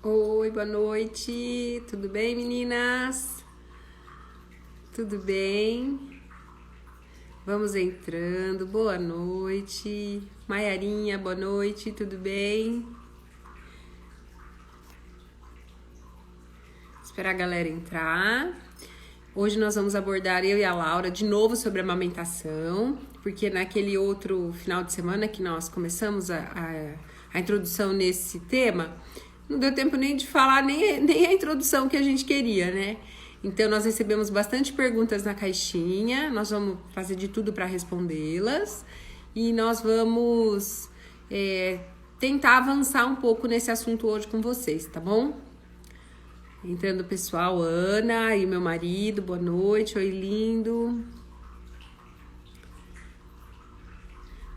Oi, boa noite. Tudo bem, meninas? Tudo bem? Vamos entrando. Boa noite. Maiarinha, boa noite. Tudo bem? Esperar a galera entrar. Hoje nós vamos abordar, eu e a Laura, de novo sobre amamentação, porque naquele outro final de semana que nós começamos a introdução nesse tema, não deu tempo nem de falar nem a introdução que a gente queria, né? Então nós recebemos bastante perguntas na caixinha, nós vamos fazer de tudo para respondê-las e nós vamos tentar avançar um pouco nesse assunto hoje com vocês, tá bom? Entrando o pessoal, Ana e meu marido, boa noite, oi lindo.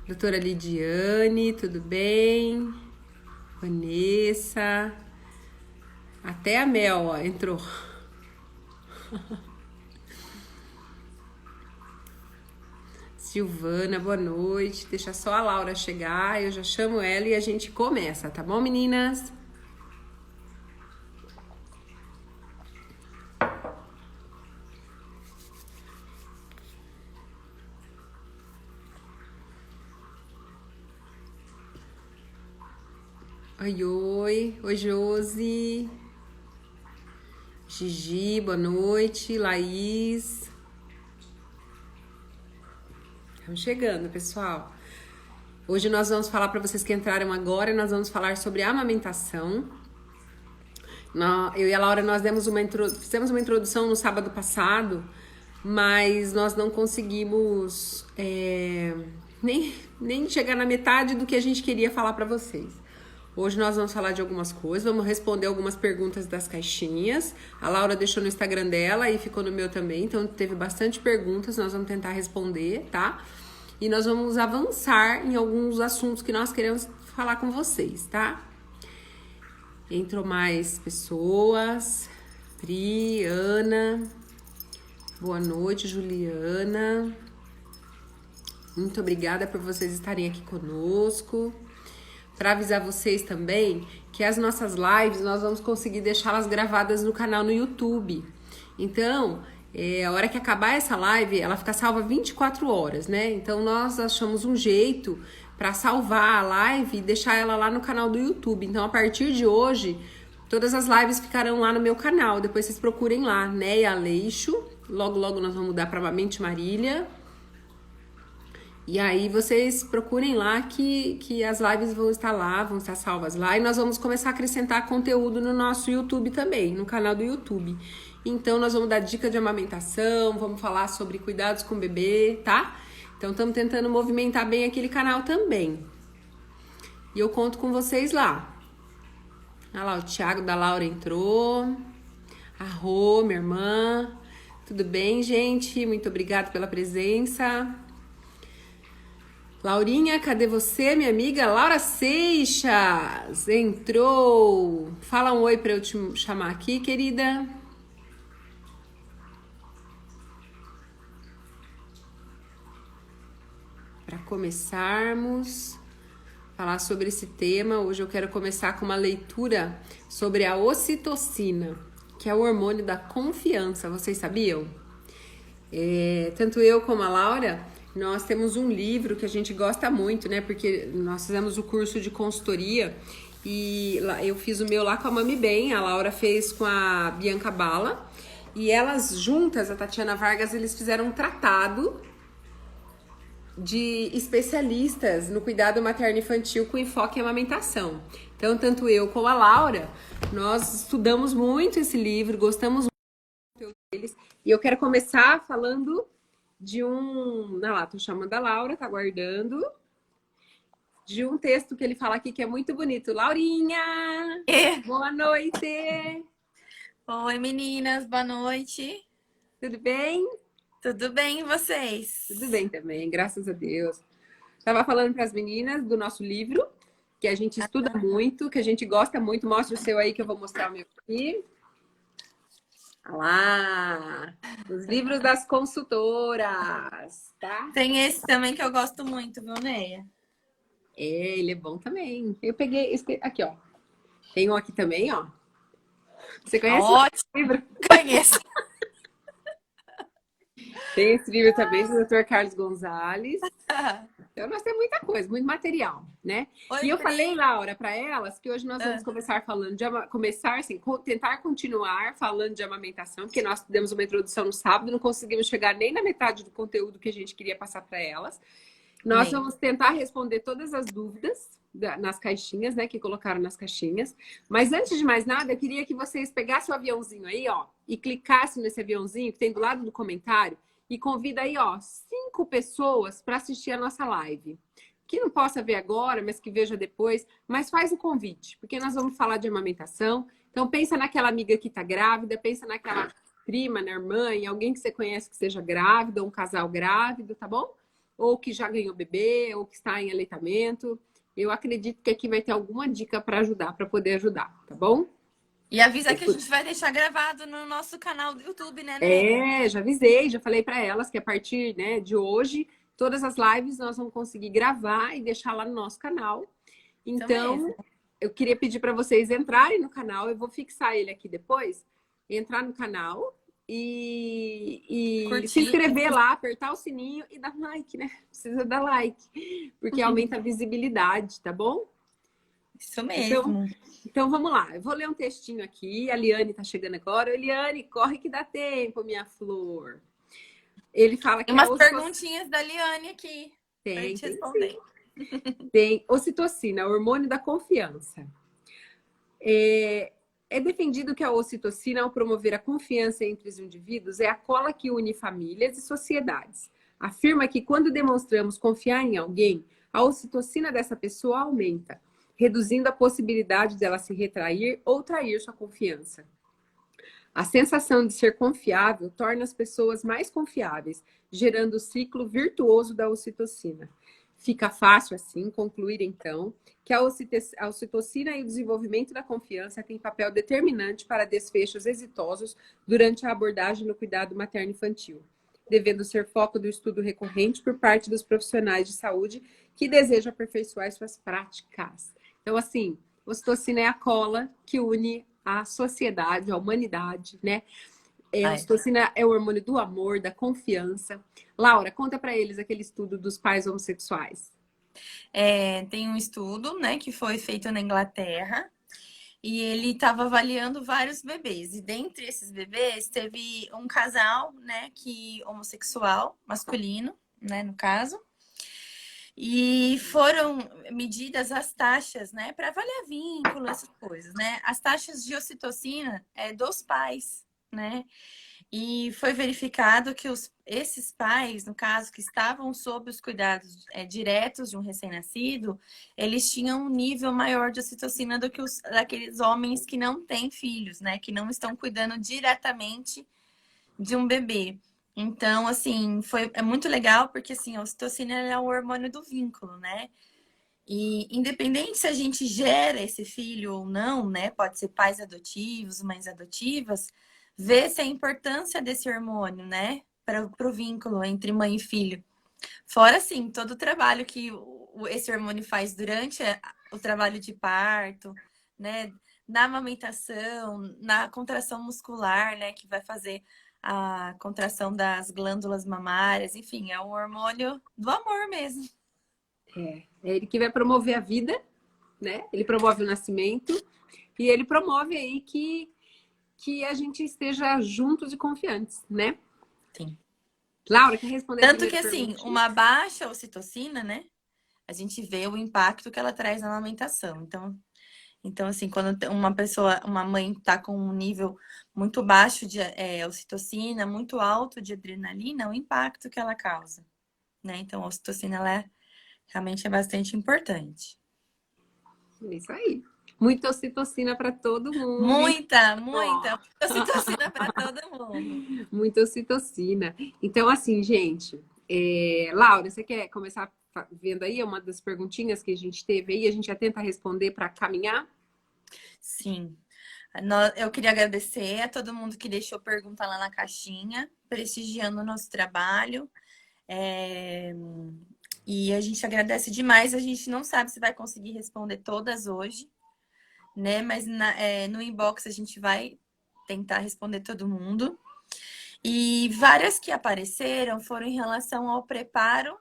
Doutora Lidiane, tudo bem? Vanessa. Até a Mel, ó, entrou. Silvana, boa noite. Deixa só a Laura chegar, eu já chamo ela e a gente começa, tá bom, meninas? Oi, Josi. Gigi, boa noite. Laís. Estamos chegando, pessoal. Hoje nós vamos falar para vocês que entraram agora, nós vamos falar sobre amamentação. Eu e a Laura, nós fizemos uma introdução no sábado passado, mas nós não conseguimos nem chegar na metade do que a gente queria falar para vocês. Hoje nós vamos falar de algumas coisas, vamos responder algumas perguntas das caixinhas. A Laura deixou no Instagram dela e ficou no meu também, então teve bastante perguntas, nós vamos tentar responder, tá? E nós vamos avançar em alguns assuntos que nós queremos falar com vocês, tá? Entrou mais pessoas. Pri, Ana. Boa noite, Juliana. Muito obrigada por vocês estarem aqui conosco. Para avisar vocês também que as nossas lives nós vamos conseguir deixá-las gravadas no canal no YouTube. Então, a hora que acabar essa live, ela fica salva 24 horas, né? Então, nós achamos um jeito para salvar a live e deixar ela lá no canal do YouTube. Então, a partir de hoje, todas as lives ficarão lá no meu canal. Depois vocês procurem lá, Neia Aleixo. Logo, logo nós vamos mudar para Mente Marília. E aí vocês procurem lá que as lives vão estar lá, vão estar salvas lá. E nós vamos começar a acrescentar conteúdo no nosso YouTube também, no canal do YouTube. Então nós vamos dar dica de amamentação, vamos falar sobre cuidados com o bebê, tá? Então estamos tentando movimentar bem aquele canal também. E eu conto com vocês lá. Olha lá, o Thiago da Laura entrou. A Rô, minha irmã. Tudo bem, gente? Muito obrigada pela presença. Laurinha, cadê você, minha amiga? Laura Seixas entrou. Fala um oi para eu te chamar aqui, querida. Para começarmos a falar sobre esse tema, hoje eu quero começar com uma leitura sobre a ocitocina, que é o hormônio da confiança. Vocês sabiam? Tanto eu como a Laura, nós temos um livro que a gente gosta muito, né? Porque nós fizemos o curso de consultoria e eu fiz o meu lá com a Mami Bem, a Laura fez com a Bianca Bala. E elas juntas, a Tatiana Vargas, eles fizeram um tratado de especialistas no cuidado materno-infantil com enfoque em amamentação. Então, tanto eu como a Laura, nós estudamos muito esse livro, gostamos muito deles. E eu quero começar falando de olha lá, tô chamando a Laura, tá aguardando. De um texto que ele fala aqui que é muito bonito. Laurinha! Boa noite! Oi, meninas, boa noite. Tudo bem? Tudo bem, e vocês? Tudo bem também, graças a Deus. Tava falando para as meninas do nosso livro, que a gente estuda muito, que a gente gosta muito. Mostra o seu aí que eu vou mostrar o meu aqui. Olha lá! Os livros das consultoras, tá? Tem esse também que eu gosto muito, viu, Neia? Ele é bom também. Eu peguei esse aqui, ó. Tem um aqui também, ó. Você conhece esse Ótimo, livro? conheço. Tem esse livro também do Dr. Carlos Gonzalez. Então, nós temos muita coisa, muito material, né? Oi, E eu Pri. falei, Laura, para elas que hoje nós vamos Ah, começar falando de começar assim, tentar continuar falando de amamentação, porque nós demos uma introdução no sábado, não conseguimos chegar nem na metade do conteúdo que a gente queria passar para elas. Nós nem. vamos tentar responder todas as dúvidas nas caixinhas, né, que colocaram nas caixinhas. Mas antes de mais nada, eu queria que vocês pegassem o aviãozinho aí, ó, e clicassem nesse aviãozinho que tem do lado do comentário e convida aí, ó, 5 pessoas para assistir a nossa live. Que não possa ver agora, mas que veja depois, mas faz o convite, porque nós vamos falar de amamentação. Então pensa naquela amiga que está grávida, pensa naquela prima, na irmã, em alguém que você conhece que seja grávida, ou um casal grávido, tá bom? Ou que já ganhou bebê, ou que está em aleitamento. Eu acredito que aqui vai ter alguma dica para ajudar, para poder ajudar, tá bom? E avisa que a gente vai deixar gravado no nosso canal do YouTube, né, Neia? Já avisei, já falei para elas que a partir, né, de hoje, todas as lives nós vamos conseguir gravar e deixar lá no nosso canal. Isso Então, mesmo. eu queria pedir para vocês entrarem no canal, eu vou fixar ele aqui depois, entrar no canal e se Curtir. inscrever lá, apertar o sininho e dar like, né? Precisa dar like, porque aumenta a visibilidade, tá bom? Isso Então, mesmo. então vamos lá, eu vou ler um textinho aqui. A Liane tá chegando agora. Eliane, corre que dá tempo, minha flor. Ele fala Tem que a umas ocitocina perguntinhas da Liane aqui pra tem, gente tem responder. tem ocitocina, hormônio da confiança. É defendido que a ocitocina, ao promover a confiança entre os indivíduos, é a cola que une famílias e sociedades. Afirma que quando demonstramos confiar em alguém, a ocitocina dessa pessoa aumenta, reduzindo a possibilidade dela se retrair ou trair sua confiança. A sensação de ser confiável torna as pessoas mais confiáveis, gerando o ciclo virtuoso da ocitocina. Fica fácil, assim, concluir, então, que a ocitocina e o desenvolvimento da confiança têm papel determinante para desfechos exitosos durante a abordagem no cuidado materno-infantil, devendo ser foco do estudo recorrente por parte dos profissionais de saúde que desejam aperfeiçoar suas práticas. Então, assim, ocitocina é a cola que une a sociedade, a humanidade, né? A Ai. ocitocina é o hormônio do amor, da confiança. Laura, conta para eles aquele estudo dos pais homossexuais. Tem um estudo, né, que foi feito na Inglaterra e ele estava avaliando vários bebês. E dentre esses bebês teve um casal, né, que homossexual, masculino, né, no caso. E foram medidas as taxas, né, para avaliar vínculo, essas coisas, né? As taxas de ocitocina dos pais, né? E foi verificado que esses pais, no caso, que estavam sob os cuidados diretos de um recém-nascido, eles tinham um nível maior de ocitocina do que daqueles homens que não têm filhos, né? Que não estão cuidando diretamente de um bebê. Então, assim, é muito legal porque, assim, a ocitocina é o hormônio do vínculo, né? E independente se a gente gera esse filho ou não, né? Pode ser pais adotivos, mães adotivas, vê-se a importância desse hormônio, né? Para o vínculo entre mãe e filho. Fora, assim, todo o trabalho que esse hormônio faz durante o trabalho de parto, né? Na amamentação, na contração muscular, né? Que vai fazer a contração das glândulas mamárias, enfim, é um hormônio do amor mesmo. É ele que vai promover a vida, né? Ele promove o nascimento e ele promove aí que a gente esteja juntos e confiantes, né? Sim. Laura, quer responder a Tanto primeira que, assim, perguntinha? uma baixa ocitocina, né? A gente vê o impacto que ela traz na amamentação. Então assim, quando uma pessoa, uma mãe tá com um nível muito baixo de ocitocina, muito alto de adrenalina, o impacto que ela causa, né? Então, a ocitocina, realmente é bastante importante. É isso aí. Muita ocitocina para todo mundo. Muita, Ó. muita ocitocina para todo mundo. Muita ocitocina. Então, assim, gente, Laura, você quer começar vendo aí uma das perguntinhas que a gente teve aí? A gente já tenta responder para caminhar? Sim. Eu queria agradecer a todo mundo que deixou pergunta lá na caixinha, prestigiando o nosso trabalho. E a gente agradece demais. A gente não sabe se vai conseguir responder todas hoje, né? Mas no inbox a gente vai tentar responder todo mundo. E várias que apareceram foram em relação ao preparo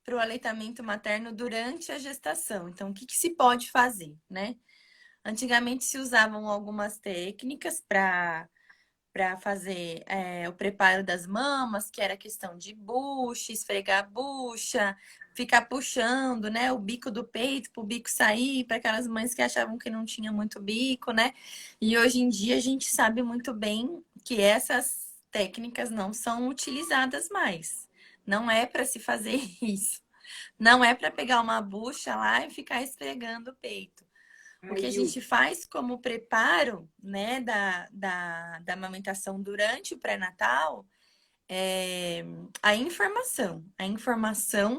para o aleitamento materno durante a gestação. Então, o que se pode fazer, né? Antigamente se usavam algumas técnicas para fazer o preparo das mamas, que era questão de bucha, esfregar a bucha, ficar puxando, né, o bico do peito para o bico sair, para aquelas mães que achavam que não tinha muito bico, né? E hoje em dia a gente sabe muito bem que essas técnicas não são utilizadas mais. Não é para se fazer isso. Não é para pegar uma bucha lá e ficar esfregando o peito. O que a gente faz como preparo, né, da amamentação durante o pré-natal é a informação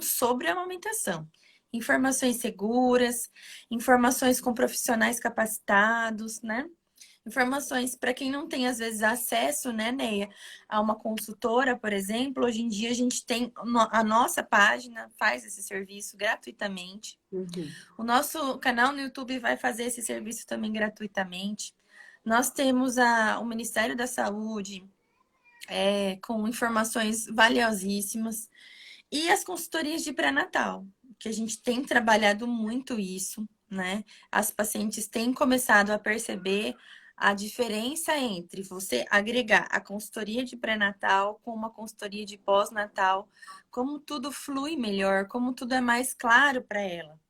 sobre a amamentação. Informações seguras, informações com profissionais capacitados, né? Informações para quem não tem, às vezes, acesso, né, Neia, a uma consultora, por exemplo. Hoje em dia a gente tem a nossa página, faz esse serviço gratuitamente. O nosso canal no YouTube vai fazer esse serviço também gratuitamente. Nós temos o Ministério da Saúde com informações valiosíssimas. E as consultorias de pré-natal, que a gente tem trabalhado muito isso, né? As pacientes têm começado a perceber a diferença entre você agregar a consultoria de pré-natal com uma consultoria de pós-natal, como tudo flui melhor, como tudo é mais claro para ela,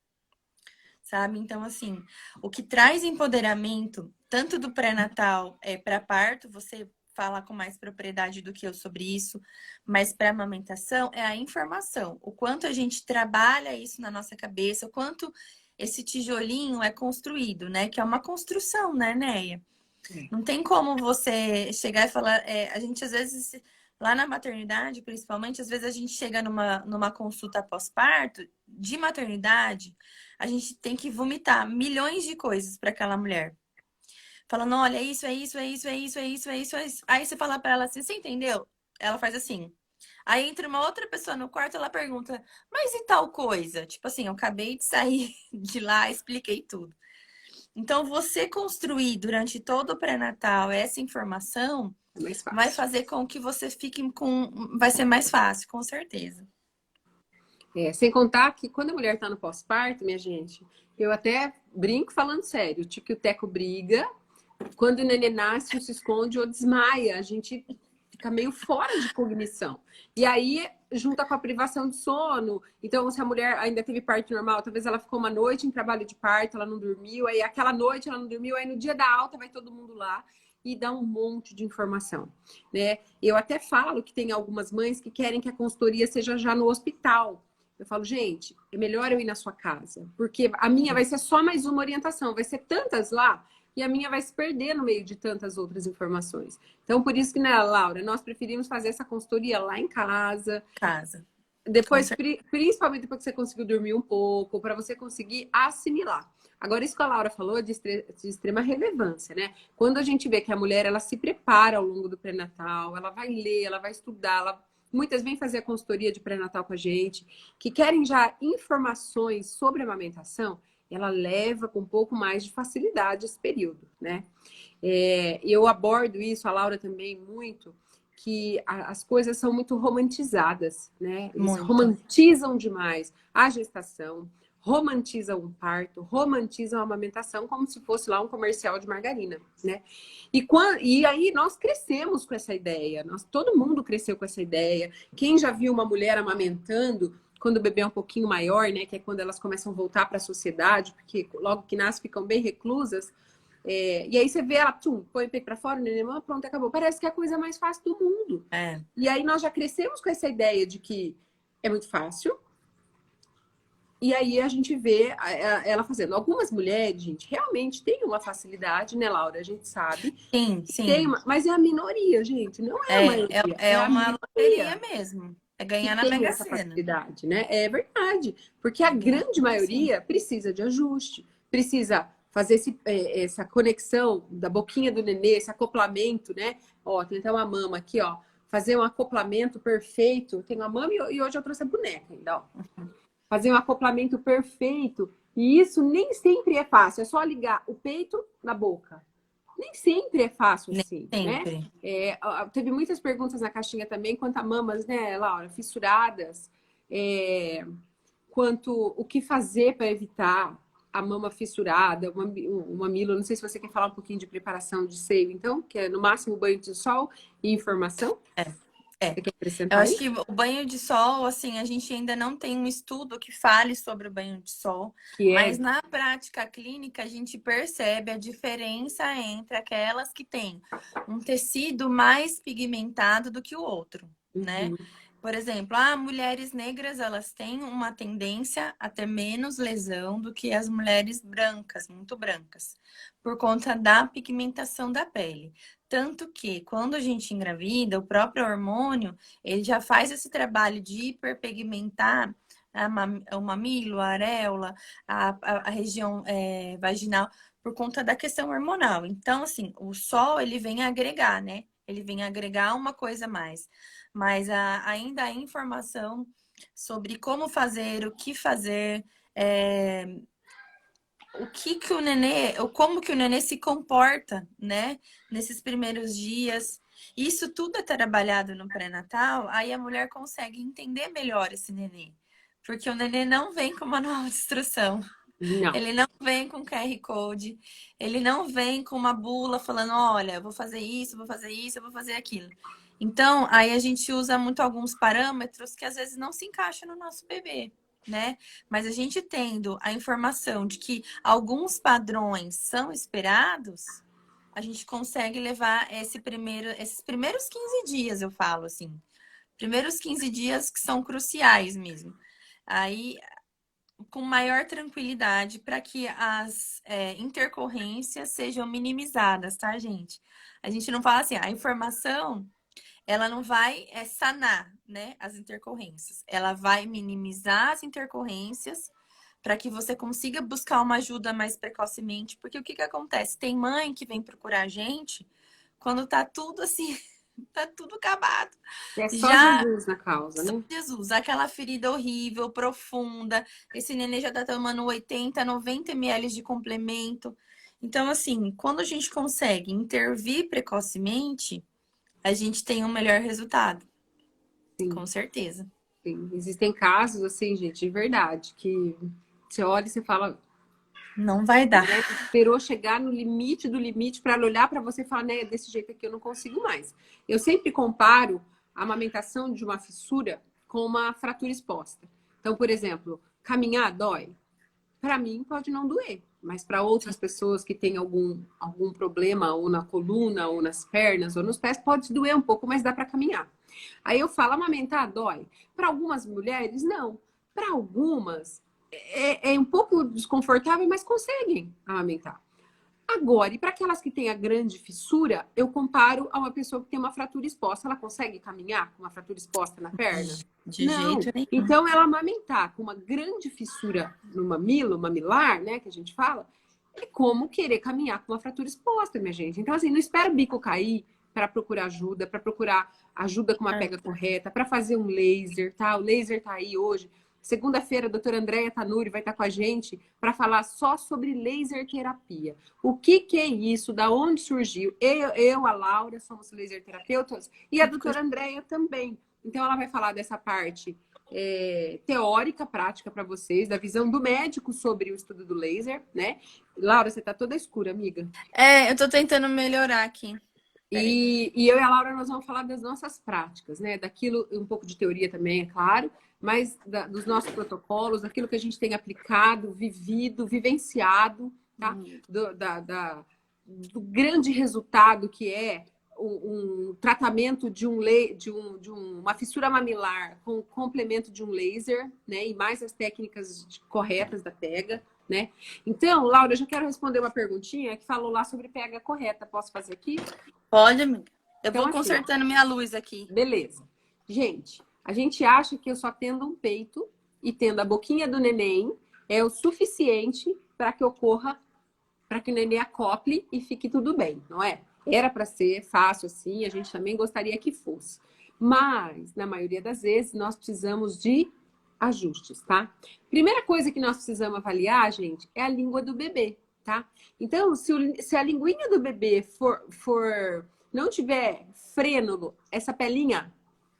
sabe? Então, assim, o que traz empoderamento, tanto do pré-natal para parto, você fala com mais propriedade do que eu sobre isso, mas para amamentação é a informação. O quanto a gente trabalha isso na nossa cabeça, o quanto esse tijolinho é construído, né? Que é uma construção, né, Neia? Não tem como você chegar e falar. A gente, às vezes, lá na maternidade, principalmente, às vezes a gente chega numa consulta pós-parto de maternidade, a gente tem que vomitar milhões de coisas para aquela mulher. Falando, olha, é isso, é isso, é isso, é isso, é isso, é isso, é isso. Aí você fala para ela assim, você entendeu? Ela faz assim. Aí entra uma outra pessoa no quarto, ela pergunta, mas e tal coisa? Tipo assim, eu acabei de sair de lá, expliquei tudo. Então, você construir durante todo o pré-natal essa informação vai fazer com que você fique com. Vai ser mais fácil, com certeza. Sem contar que quando a mulher tá no pós-parto, minha gente, eu até brinco falando sério, tipo que o Teco briga, quando o nenê nasce, ou se esconde ou desmaia, a gente fica meio fora de cognição. E aí, junta com a privação de sono, então se a mulher ainda teve parto normal, talvez ela ficou uma noite em trabalho de parto, ela não dormiu, aí aquela noite ela não dormiu, aí no dia da alta vai todo mundo lá e dá um monte de informação, né? Eu até falo que tem algumas mães que querem que a consultoria seja já no hospital. Eu falo, gente, é melhor eu ir na sua casa, porque a minha vai ser só mais uma orientação, vai ser tantas lá, e a minha vai se perder no meio de tantas outras informações. Então, por isso que, né, Laura, nós preferimos fazer essa consultoria lá em casa. Depois, principalmente depois que você conseguiu dormir um pouco, para você conseguir assimilar. Agora, isso que a Laura falou é de extrema relevância, né? Quando a gente vê que a mulher, ela se prepara ao longo do pré-natal, ela vai ler, ela vai estudar, muitas vêm fazer a consultoria de pré-natal com a gente, que querem já informações sobre a amamentação, ela leva com um pouco mais de facilidade esse período, né? Eu abordo isso, a Laura também, muito, que as coisas são muito romantizadas, né? Eles romantizam demais a gestação, romantizam o parto, romantizam a amamentação como se fosse lá um comercial de margarina, né? E aí nós crescemos com essa ideia, todo mundo cresceu com essa ideia. Quem já viu uma mulher amamentando quando o bebê é um pouquinho maior, né? Que é quando elas começam a voltar para a sociedade, porque logo que nascem ficam bem reclusas. E aí você vê ela, põe o peito pra fora, o neném, pronto, acabou. Parece que é a coisa mais fácil do mundo. E aí nós já crescemos com essa ideia de que é muito fácil. E aí a gente vê ela fazendo. Algumas mulheres, gente, realmente têm uma facilidade, né, Laura? A gente sabe. Sim, sim. Mas é a minoria, gente. Não é a maioria. É uma loteria mesmo. É ganhar na Mega Sena. Facilidade, né? É verdade. Porque a grande maioria precisa de ajuste. Precisa fazer essa conexão da boquinha do nenê, esse acoplamento, né? Ó, tem até uma mama aqui, ó. Fazer um acoplamento perfeito. Tem uma mama e hoje eu trouxe a boneca ainda, ó. Fazer um acoplamento perfeito E isso nem sempre é fácil. É só ligar o peito na boca. Nem sempre é fácil Nem assim, né? sempre. Teve muitas perguntas na caixinha também quanto a mamas, né, Laura, fissuradas. É, quanto o que fazer para evitar a mama fissurada, o mamilo. Não sei se você quer falar um pouquinho de preparação de seio, então, que é no máximo banho de sol e informação. É. Você quer Eu acrescentar acho aí? que o banho de sol, assim, a gente ainda não tem um estudo que fale sobre o banho de sol, Que mas é. na prática clínica a gente percebe a diferença entre aquelas que têm um tecido mais pigmentado do que o outro, né? Uhum, Por exemplo, mulheres negras, elas têm uma tendência a ter menos lesão do que as mulheres brancas, muito brancas, por conta da pigmentação da pele. Tanto que, quando a gente engravida, o próprio hormônio, ele já faz esse trabalho de hiperpigmentar o mamilo, a areola, a região vaginal, por conta da questão hormonal. Então, assim, o sol, ele vem agregar, né? Ele vem agregar uma coisa a mais. Mas ainda a informação sobre como fazer, o que fazer, o que que o nenê, ou como que o nenê se comporta, né, nesses primeiros dias. Isso tudo é trabalhado no pré-natal, aí a mulher consegue entender melhor esse nenê. Porque o nenê não vem com manual de instrução, não. ele não vem com QR Code, ele não vem com uma bula falando, olha, eu vou fazer isso, eu vou fazer isso, eu vou fazer aquilo. Então, aí a gente usa muito alguns parâmetros que às vezes não se encaixam no nosso bebê, né? Mas a gente tendo a informação de que alguns padrões são esperados, a gente consegue levar esses primeiros 15 dias, eu falo assim. Primeiros 15 dias que são cruciais mesmo. Aí com maior tranquilidade para que as intercorrências sejam minimizadas, tá, gente? A gente não fala assim, a informação ela não vai sanar, né, as intercorrências. Ela vai minimizar as intercorrências para que você consiga buscar uma ajuda mais precocemente, porque o que que acontece? Tem mãe que vem procurar a gente quando tá tudo assim, tá tudo acabado. É só Já Jesus na causa, né? Jesus, aquela ferida horrível, profunda. Esse nenê já tá tomando 80, 90 ml de complemento. Então, assim, quando a gente consegue intervir precocemente, a gente tem um melhor resultado, Sim, com certeza. sim. Existem casos, assim, gente, de verdade, que você olha e você fala, Não vai dar. né? Esperou chegar no limite do limite para olhar para você e falar, né, desse jeito aqui eu não consigo mais. Eu sempre comparo a amamentação de uma fissura com uma fratura exposta. Então, por exemplo, caminhar dói. Para mim pode não doer, mas para outras pessoas que têm algum problema ou na coluna, ou nas pernas, ou nos pés, pode doer um pouco, mas dá para caminhar. Aí eu falo, amamentar dói. Para algumas mulheres, não. Para algumas, é um pouco desconfortável, mas conseguem amamentar. Agora, e para aquelas que têm a grande fissura, eu comparo a uma pessoa que tem uma fratura exposta. Ela consegue caminhar com uma fratura exposta na perna? De Não. jeito nenhum. Então, ela amamentar com uma grande fissura no mamilo, mamilar, né, que a gente fala, é como querer caminhar com uma fratura exposta, minha gente. Então, assim, não espera o bico cair para procurar ajuda, para procurar ajuda com uma pega correta, para fazer um laser, tá? O laser tá aí hoje. Segunda-feira, a doutora Andréia Tanuri vai estar com a gente para falar só sobre laser terapia. O que é isso? Da onde surgiu? A Laura, somos laser terapeutas e a doutora Andréia também. Então, ela vai falar dessa parte teórica, prática para vocês, da visão do médico sobre o estudo do laser, né? Laura, você tá toda escura, amiga. Eu tô tentando melhorar aqui. Peraí. E eu e a Laura, nós vamos falar das nossas práticas, né? Daquilo, um pouco de teoria também, é claro, mas dos nossos protocolos, daquilo que a gente tem aplicado, vivido, vivenciado, tá? Do grande resultado que é um tratamento de uma fissura mamilar com complemento de um laser, né? E mais as técnicas corretas da pega, né? Então, Laura, eu já quero responder uma perguntinha que falou lá sobre pega correta. Posso fazer aqui? Pode, amiga. Eu Então, vou assim, ó, consertando minha luz aqui. beleza. Gente, a gente acha que eu só tendo um peito e tendo a boquinha do neném é o suficiente para que ocorra, para que o neném acople e fique tudo bem, não é? Era para ser fácil assim, a gente também gostaria que fosse. Mas, na maioria das vezes, nós precisamos de ajustes, tá? Primeira coisa que nós precisamos avaliar, gente, é a língua do bebê, tá? Então, se a linguinha do bebê não tiver frênulo, essa pelinha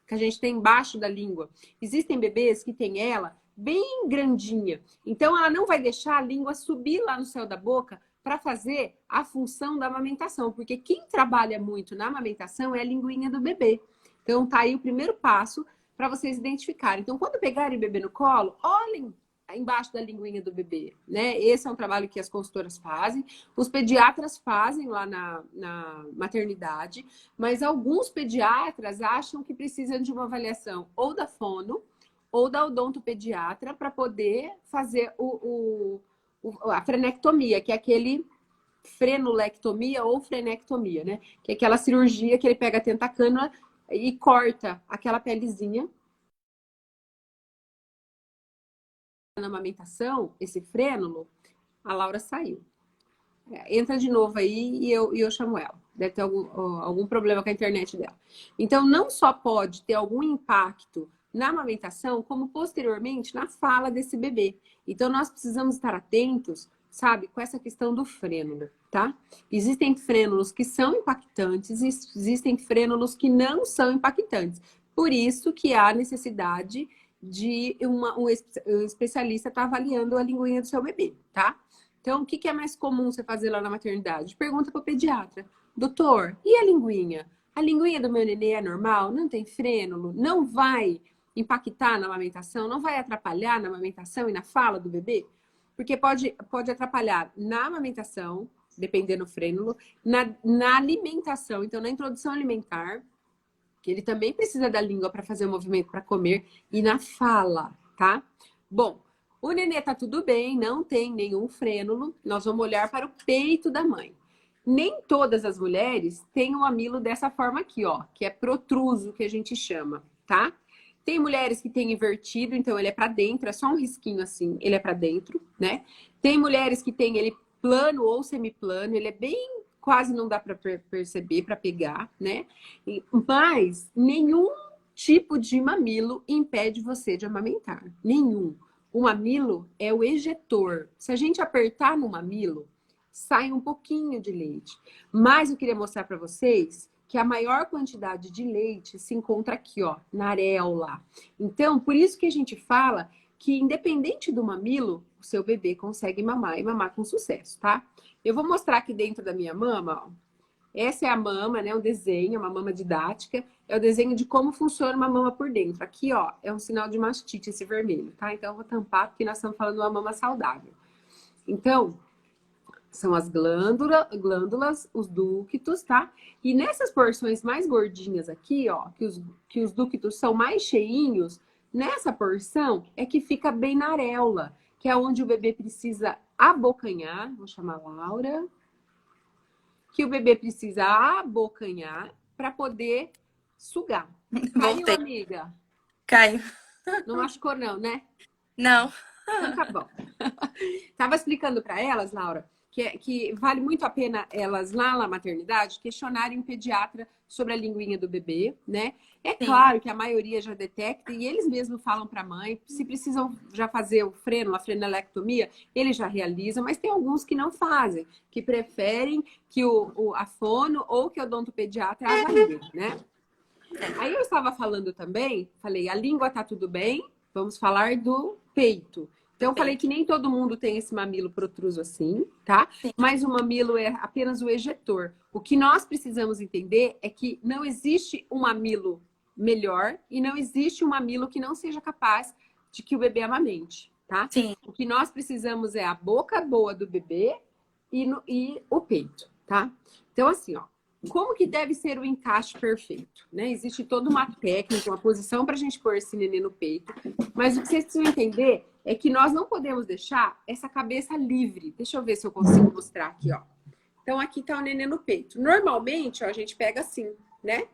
que a gente tem embaixo da língua, existem bebês que têm ela bem grandinha. Então, ela não vai deixar a língua subir lá no céu da boca para fazer a função da amamentação, porque quem trabalha muito na amamentação é a linguinha do bebê. Então, tá aí o primeiro passo para vocês identificarem. Então, quando pegarem o bebê no colo, olhem embaixo da linguinha do bebê, né? Esse é um trabalho que as consultoras fazem, os pediatras fazem lá na maternidade, mas alguns pediatras acham que precisam de uma avaliação ou da fono ou da odontopediatra para poder fazer a frenectomia, que é aquele frenolectomia ou frenectomia, né? Que é aquela cirurgia que ele pega a tentacânula e corta aquela pelezinha. Na amamentação, esse frênulo, a Laura saiu. Entra de novo aí e eu chamo ela. Deve ter algum problema com a internet dela. Então, não só pode ter algum impacto na amamentação, como posteriormente na fala desse bebê. Então, nós precisamos estar atentos, sabe, com essa questão do frênulo, tá? Existem frênulos que são impactantes e existem frênulos que não são impactantes. Por isso que há necessidade de um especialista estar avaliando a linguinha do seu bebê, tá? Então, o que é mais comum você fazer lá na maternidade? Pergunta para o pediatra. Doutor, e a linguinha? A linguinha do meu nenê é normal? Não tem frênulo? Não vai impactar na amamentação? Não vai atrapalhar na amamentação e na fala do bebê? Porque pode atrapalhar na amamentação, dependendo do frênulo, na alimentação, então na introdução alimentar, que ele também precisa da língua para fazer o movimento para comer, e na fala, tá? Bom, o nenê tá tudo bem, não tem nenhum frênulo, nós vamos olhar para o peito da mãe. Nem todas as mulheres têm o mamilo dessa forma aqui, ó, que é protruso, que a gente chama, tá? Tem mulheres que têm invertido, então ele é para dentro, é só um risquinho assim, ele é para dentro, né? Tem mulheres que têm ele plano ou semiplano, ele é bem quase não dá para perceber, para pegar, né? Mas nenhum tipo de mamilo impede você de amamentar. Nenhum. O mamilo é o ejetor. Se a gente apertar no mamilo, sai um pouquinho de leite. Mas eu queria mostrar para vocês que a maior quantidade de leite se encontra aqui, ó, na areola. Então, por isso que a gente fala que independente do mamilo, o seu bebê consegue mamar e mamar com sucesso, tá? Eu vou mostrar aqui dentro da minha mama, ó. Essa é a mama, né? Um desenho, uma mama didática. É o desenho de como funciona uma mama por dentro. Aqui, ó, é um sinal de mastite, esse vermelho, tá? Então, eu vou tampar, porque nós estamos falando de uma mama saudável. Então, são as glândulas, os ductos, tá? E nessas porções mais gordinhas aqui, ó, que os ductos são mais cheinhos, nessa porção é que fica bem na areola, que é onde o bebê precisa abocanhar. Vou chamar a Laura. Que o bebê precisa abocanhar para poder sugar. Caiu, amiga? Caiu. Não machucou não, né? Não. Então tá bom. Tava explicando para elas, Laura, que vale muito a pena elas lá na maternidade questionarem o pediatra sobre a linguinha do bebê, né? É claro que a maioria já detecta e eles mesmos falam para a mãe, se precisam já fazer o freno, a frenelectomia, eles já realizam, mas tem alguns que não fazem, que preferem que a fono ou que o odontopediatra avalie, né? Aí eu estava falando também, falei, a língua tá tudo bem, vamos falar do peito. Então, eu falei que nem todo mundo tem esse mamilo protruso assim, tá? Sim. Mas o mamilo é apenas o ejetor. O que nós precisamos entender é que não existe um mamilo melhor e não existe um mamilo que não seja capaz de que o bebê amamente, tá? Sim. O que nós precisamos é a boca boa do bebê e o peito, tá? Então, assim, ó. Como que deve ser o encaixe perfeito, né? Existe toda uma técnica, uma posição para a gente pôr esse nenê no peito. Mas o que vocês precisam entender é que nós não podemos deixar essa cabeça livre. Deixa eu ver se eu consigo mostrar aqui, ó. Então, aqui tá o nenê no peito. Normalmente, ó, a gente pega assim, né?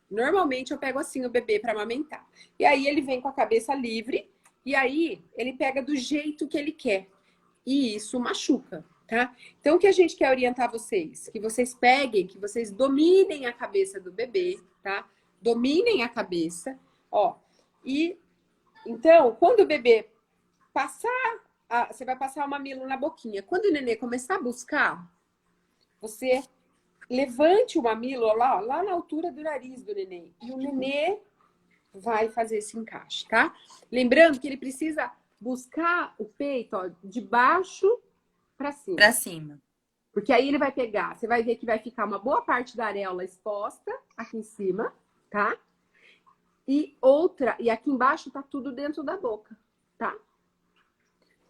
Normalmente, eu pego assim o bebê para amamentar. E aí, ele vem com a cabeça livre. E aí, ele pega do jeito que ele quer. E isso machuca. Tá? Então, o que a gente quer orientar vocês? Que vocês peguem, que vocês dominem a cabeça do bebê, tá? Dominem a cabeça, ó. E Então, quando o bebê passar, você vai passar o mamilo na boquinha. Quando o nenê começar a buscar, você levante o mamilo lá na altura do nariz do nenê. E o nenê vai fazer esse encaixe, tá? Lembrando que ele precisa buscar o peito, ó, de baixo para Pra cima. cima. Porque aí ele vai pegar, você vai ver que vai ficar uma boa parte da areola exposta aqui em cima, tá? E aqui embaixo tá tudo dentro da boca, tá?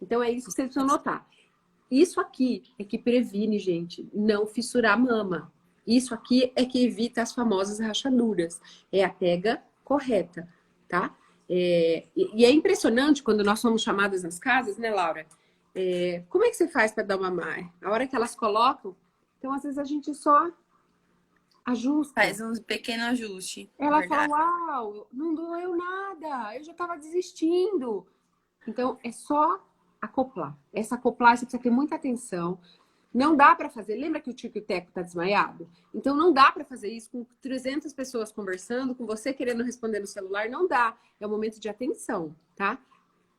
Então é isso que vocês precisam notar. Isso aqui é que previne, gente, não fissurar a mama. Isso aqui é que evita as famosas rachaduras. É a pega correta, tá? E é impressionante quando nós somos chamadas nas casas, né, Laura? Como é que você faz para dar uma mamar? A hora que elas colocam, então às vezes a gente só ajusta. Faz um pequeno ajuste, na Ela fala, verdade. uau, não doeu nada, eu já estava desistindo. Então, é só acoplar. Essa acoplar, você precisa ter muita atenção. Não dá para fazer. Lembra que o Tico e o Teco tá desmaiado? Então, não dá para fazer isso com 300 pessoas conversando, com você querendo responder no celular. Não dá. É um momento de atenção, tá?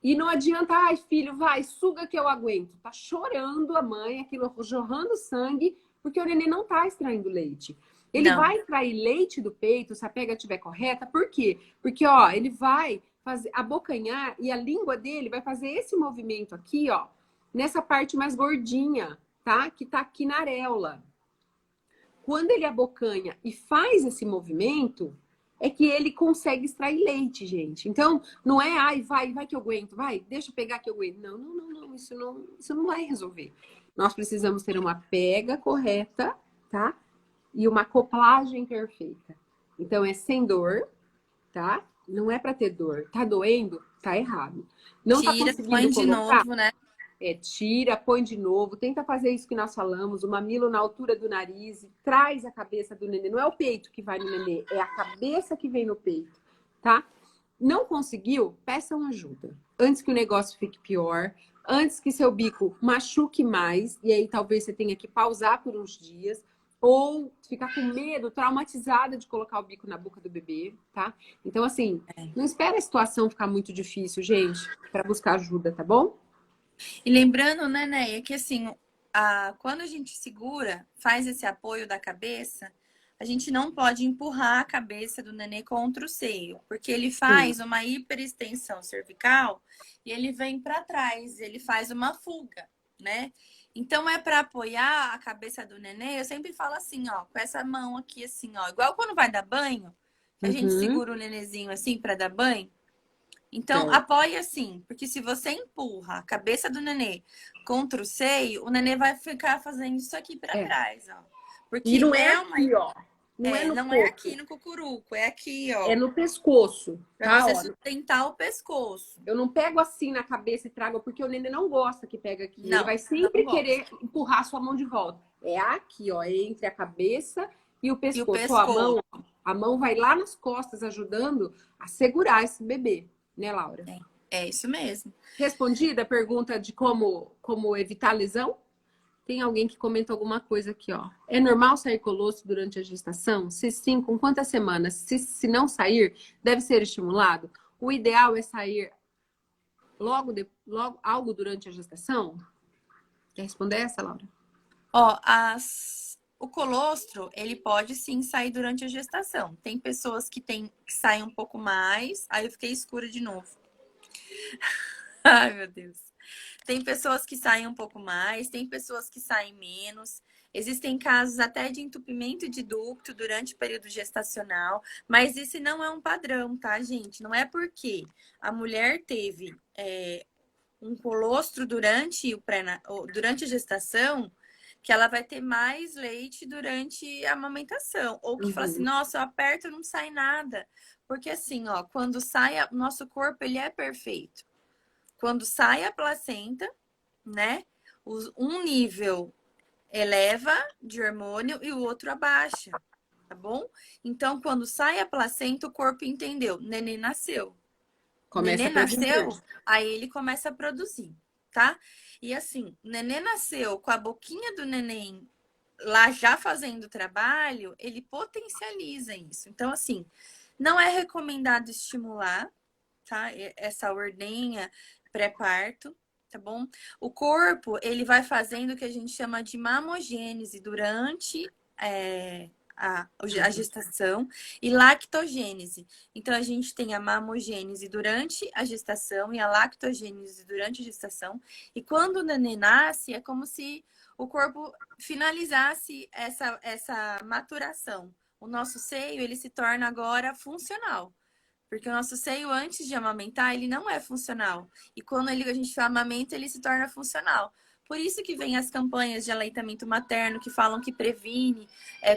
E não adianta, ai, filho, vai, suga que eu aguento. Tá chorando a mãe, aquilo jorrando sangue, porque o neném não tá extraindo leite. Ele Não, vai extrair leite do peito se a pega estiver correta. Por quê? Porque, ó, ele vai fazer abocanhar e a língua dele vai fazer esse movimento aqui, ó, nessa parte mais gordinha, tá? Que tá aqui na areola. Quando ele abocanha e faz esse movimento, é que ele consegue extrair leite, gente. Então, não é, ai, vai que eu aguento, vai, deixa eu pegar que eu aguento. Não, isso não vai resolver. Nós precisamos ter uma pega correta, tá? E uma acoplagem perfeita. Então, é sem dor, tá? Não é para ter dor. Tá doendo? Tá errado. Não tá tira, põe conseguindo de colocar? novo, né? Tira, põe de novo, tenta fazer isso que nós falamos, o mamilo na altura do nariz, e traz a cabeça do nenê. Não é o peito que vai no nenê, é a cabeça que vem no peito, tá? Não conseguiu? Peçam ajuda. Antes que o negócio fique pior, antes que seu bico machuque mais, e aí talvez você tenha que pausar por uns dias, ou ficar com medo, traumatizada de colocar o bico na boca do bebê, tá? Então, assim, não espera a situação ficar muito difícil, gente, para buscar ajuda, tá bom? E lembrando, né, Neia, que assim, quando a gente segura, faz esse apoio da cabeça, a gente não pode empurrar a cabeça do nenê contra o seio, porque ele Sim. faz uma hiperextensão cervical e ele vem para trás, ele faz uma fuga, né? Então é para apoiar a cabeça do nenê, eu sempre falo assim, ó, com essa mão aqui assim, ó, igual quando vai dar banho, que a gente Uhum. segura o nenezinho assim para dar banho. Então, Certo. apoie assim, porque se você empurra a cabeça do nenê contra o seio, o nenê vai ficar fazendo isso aqui para É. trás, ó. E Porque não é é uma. aqui, ó. Não é no Não é aqui coco. no cucuruco, é aqui, É ó. no pescoço, Para tá? você Ó, sustentar o pescoço. eu não pego assim na cabeça e trago, porque o neném não gosta que pega aqui. Ele vai Não sempre querer gosto. empurrar sua mão de volta. É aqui, ó, entre a cabeça e o E o pescoço. Ó, pescoço. a mão vai lá nas costas ajudando a segurar esse bebê, né, Laura? É isso mesmo. Respondida a pergunta de como evitar lesão? Tem alguém que comenta alguma coisa aqui, ó. É normal sair colostro durante a gestação? Se sim, com quantas semanas? Se não sair, deve ser estimulado? O ideal é sair logo algo durante a gestação? Quer responder essa, Laura? Ó, o colostro, ele pode sim sair durante a gestação. Tem pessoas que saem um pouco mais. Aí eu fiquei escura de novo. Ai, meu Deus. Tem pessoas que saem um pouco mais, tem pessoas que saem menos. Existem casos até de entupimento de ducto durante o período gestacional, mas isso não é um padrão, tá, gente? Não é porque a mulher teve um colostro durante a gestação que ela vai ter mais leite durante a amamentação. Ou que fala assim, Uhum. nossa, eu aperto e não sai nada. Porque assim, ó, quando sai, o nosso corpo, ele é perfeito. Quando sai a placenta, né? Um nível eleva de hormônio e o outro abaixa, tá bom? Então, quando sai a placenta, o corpo entendeu, neném nasceu. Começa Neném a produzir. nasceu, aí ele começa a produzir, tá? E assim, neném nasceu com a boquinha do neném lá já fazendo o trabalho, ele potencializa isso. Então, assim, não é recomendado estimular, tá? Essa ordenha pré-parto, tá bom? O corpo, ele vai fazendo o que a gente chama de mamogênese durante a gestação e lactogênese. Então, a gente tem a mamogênese durante a gestação e a lactogênese durante a gestação. E quando o neném nasce, é como se o corpo finalizasse essa maturação. O nosso seio, ele se torna agora funcional. Porque o nosso seio, antes de amamentar, ele não é funcional. E quando a gente amamenta, ele se torna funcional. Por isso que vem as campanhas de aleitamento materno que falam que previne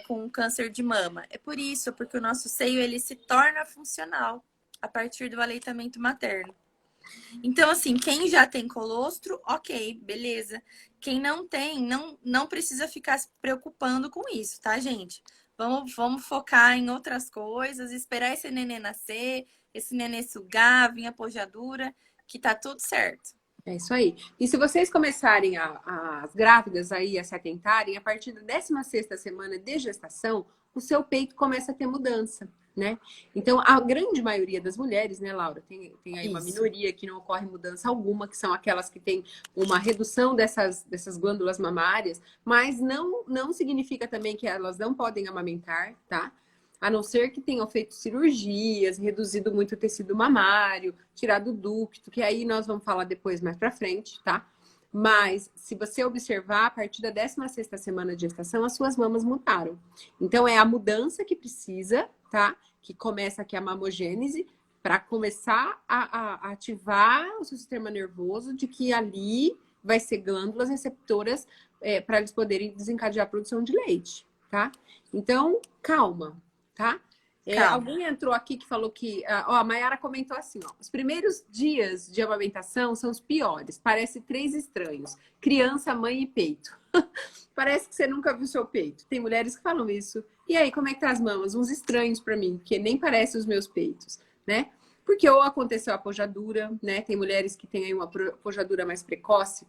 com câncer de mama. É por isso, porque o nosso seio ele se torna funcional a partir do aleitamento materno. Então, assim, quem já tem colostro, ok, beleza. Quem não tem, não precisa ficar se preocupando com isso, tá, gente? Vamos focar em outras coisas, esperar esse neném nascer, esse neném sugar, vir a pojadura, que tá tudo certo. É isso aí. E se vocês começarem as grávidas aí a se atentarem, a partir da 16ª semana de gestação, o seu peito começa a ter mudança, né? Então, a grande maioria das mulheres, né, Laura? Tem aí uma minoria que não ocorre mudança alguma, que são aquelas que têm uma redução dessas glândulas mamárias, mas não significa também que elas não podem amamentar, tá? A não ser que tenham feito cirurgias, reduzido muito o tecido mamário, tirado o ducto, que aí nós vamos falar depois mais pra frente, tá? Mas, se você observar, a partir da 16ª semana de gestação, as suas mamas mudaram. Então, é a mudança que precisa, tá? Que começa aqui a mamogênese, para começar a ativar o seu sistema nervoso, de que ali vai ser glândulas receptoras para eles poderem desencadear a produção de leite, tá? Então, calma, tá? Alguém entrou aqui que falou que... a Mayara comentou assim, ó. Os primeiros dias de amamentação são os piores. Parece 3 estranhos. Criança, mãe e peito. Parece que você nunca viu seu peito. Tem mulheres que falam isso. E aí, como é que tá as mamas? Uns estranhos pra mim, porque nem parecem os meus peitos, né? Porque ou aconteceu a pojadura, né? Tem mulheres que têm aí uma pojadura mais precoce.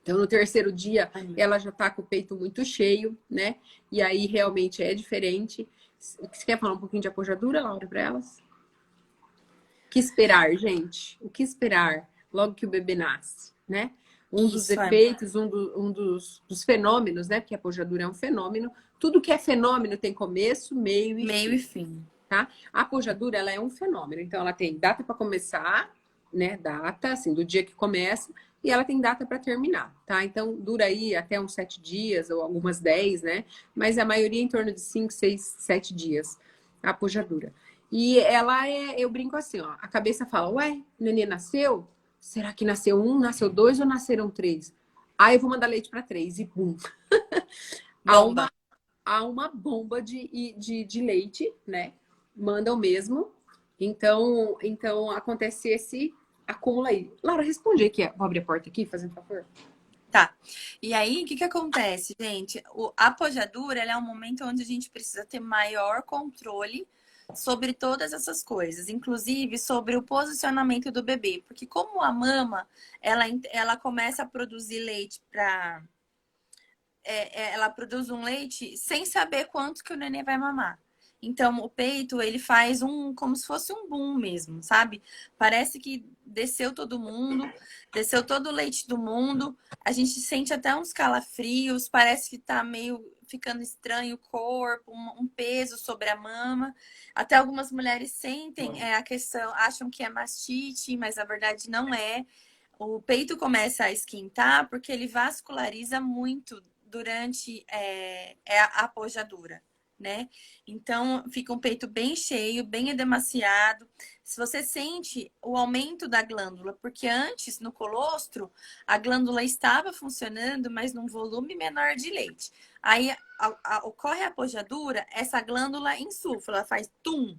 Então, no 3º dia, ela já tá com o peito muito cheio, né? E aí, realmente, é diferente. Você quer falar um pouquinho de apojadura, Laura, para elas? O que esperar, gente? O que esperar logo que o bebê nasce, né? Dos efeitos, um dos fenômenos, né? Porque a apojadura é um fenômeno. Tudo que é fenômeno tem começo, meio e fim. Tá? A apojadura, ela é um fenômeno. Então, ela tem data para começar, né? Data, assim, do dia que começa. E ela tem data para terminar, tá? Então, dura aí até uns 7 dias, ou algumas 10, né? Mas a maioria em torno de 5, 6, 7 dias, a apojadura. E ela eu brinco assim, ó, a cabeça fala, ué, o nenê nasceu? Será que nasceu 1, nasceu 2 ou nasceram 3? Ah, eu vou mandar leite para 3 e bum. Há uma bomba de leite, né? Mandam mesmo. Então acontece esse... acumula aí. Laura, responde aqui. Vou abrir a porta aqui, fazendo favor. Tá. E aí, o que acontece, gente? A apojadura, ela é um momento onde a gente precisa ter maior controle sobre todas essas coisas, inclusive sobre o posicionamento do bebê. Porque como a mama, ela começa a produzir leite para... ela produz um leite sem saber quanto que o neném vai mamar. Então, o peito, ele faz como se fosse um boom mesmo, sabe? Parece que desceu todo mundo, desceu todo o leite do mundo. A gente sente até uns calafrios, parece que tá meio ficando estranho o corpo, um peso sobre a mama. Até algumas mulheres sentem a questão, acham que é mastite, mas na verdade não é. O peito começa a esquentar porque ele vasculariza muito durante a apojadura, né? Então, fica um peito bem cheio, bem edemaciado. Se você sente o aumento da glândula, porque antes, no colostro, a glândula estava funcionando, mas num volume menor de leite. Aí, ocorre a apojadura, essa glândula insufla, ela faz tum,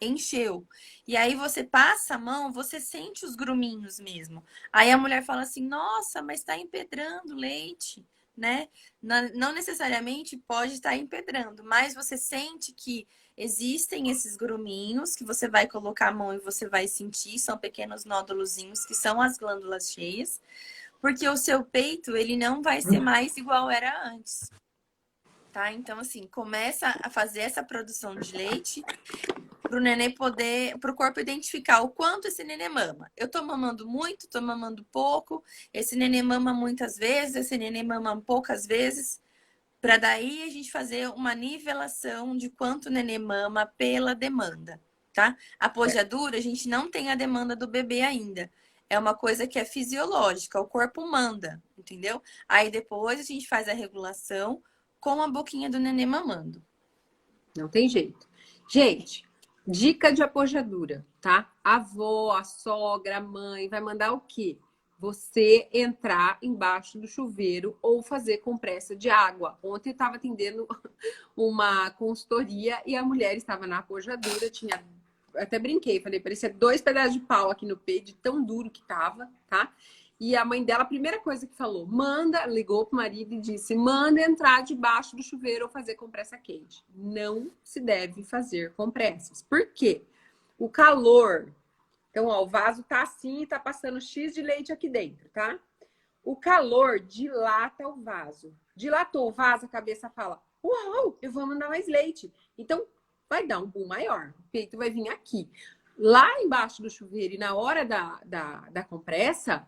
encheu. E aí você passa a mão, você sente os gruminhos mesmo. Aí a mulher fala assim, nossa, mas tá empedrando o leite, né? Não necessariamente pode estar empedrando, mas você sente que existem esses gruminhos que você vai colocar a mão e você vai sentir, são pequenos nódulozinhos que são as glândulas cheias, porque o seu peito, ele não vai ser mais igual era antes. Tá? Então, assim, começa a fazer essa produção de leite pro nenê poder, pro corpo identificar o quanto esse nenê mama. Eu tô mamando muito, tô mamando pouco, esse nenê mama muitas vezes, esse nenê mama poucas vezes, para daí a gente fazer uma nivelação de quanto o nenê mama pela demanda, tá? A pojadura, a gente não tem a demanda do bebê ainda. É uma coisa que é fisiológica, o corpo manda, entendeu? Aí depois a gente faz a regulação com a boquinha do nenê mamando. Não tem jeito. Gente, dica de apojadura, tá? A avó, a sogra, a mãe vai mandar o quê? Você entrar embaixo do chuveiro ou fazer compressa de água. Ontem eu estava atendendo uma consultoria e a mulher estava na apojadura, tinha. Até brinquei, falei, parecia 2 pedaços de pau aqui no peito, de tão duro que tava, tá? E a mãe dela, a primeira coisa que falou, ligou pro marido e disse, manda entrar debaixo do chuveiro ou fazer compressa quente. Não se deve fazer compressas. Por quê? O calor. Então, ó, o vaso tá assim e tá passando X de leite aqui dentro, tá? O calor dilata o vaso. Dilatou o vaso, a cabeça fala, uau, eu vou mandar mais leite. Então, vai dar um boom maior. O peito vai vir aqui. Lá embaixo do chuveiro e na hora da compressa,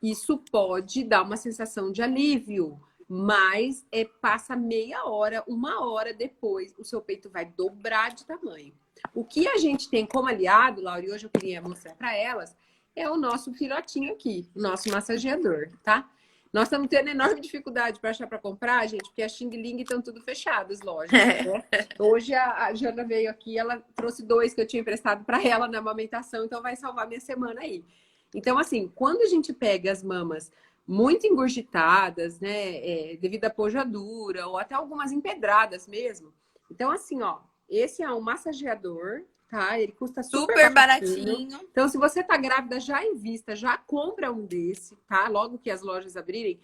isso pode dar uma sensação de alívio, mas passa meia hora, 1 hora depois, o seu peito vai dobrar de tamanho. O que a gente tem como aliado, Laura, e hoje eu queria mostrar para elas, é o nosso filhotinho aqui, o nosso massageador, tá? Nós estamos tendo enorme dificuldade para achar para comprar, gente, porque a Xing Ling estão tudo fechadas, lógico. Né? Hoje a Jana veio aqui, ela trouxe 2 que eu tinha emprestado para ela na amamentação, então vai salvar minha semana aí. Então, assim, quando a gente pega as mamas muito engurgitadas, né, devido à pojadura, ou até algumas empedradas mesmo. Então, assim, ó, esse é um massageador, tá? Ele custa super baratinho. Então, se você tá grávida, já invista, já compra um desse, tá? Logo que as lojas abrirem,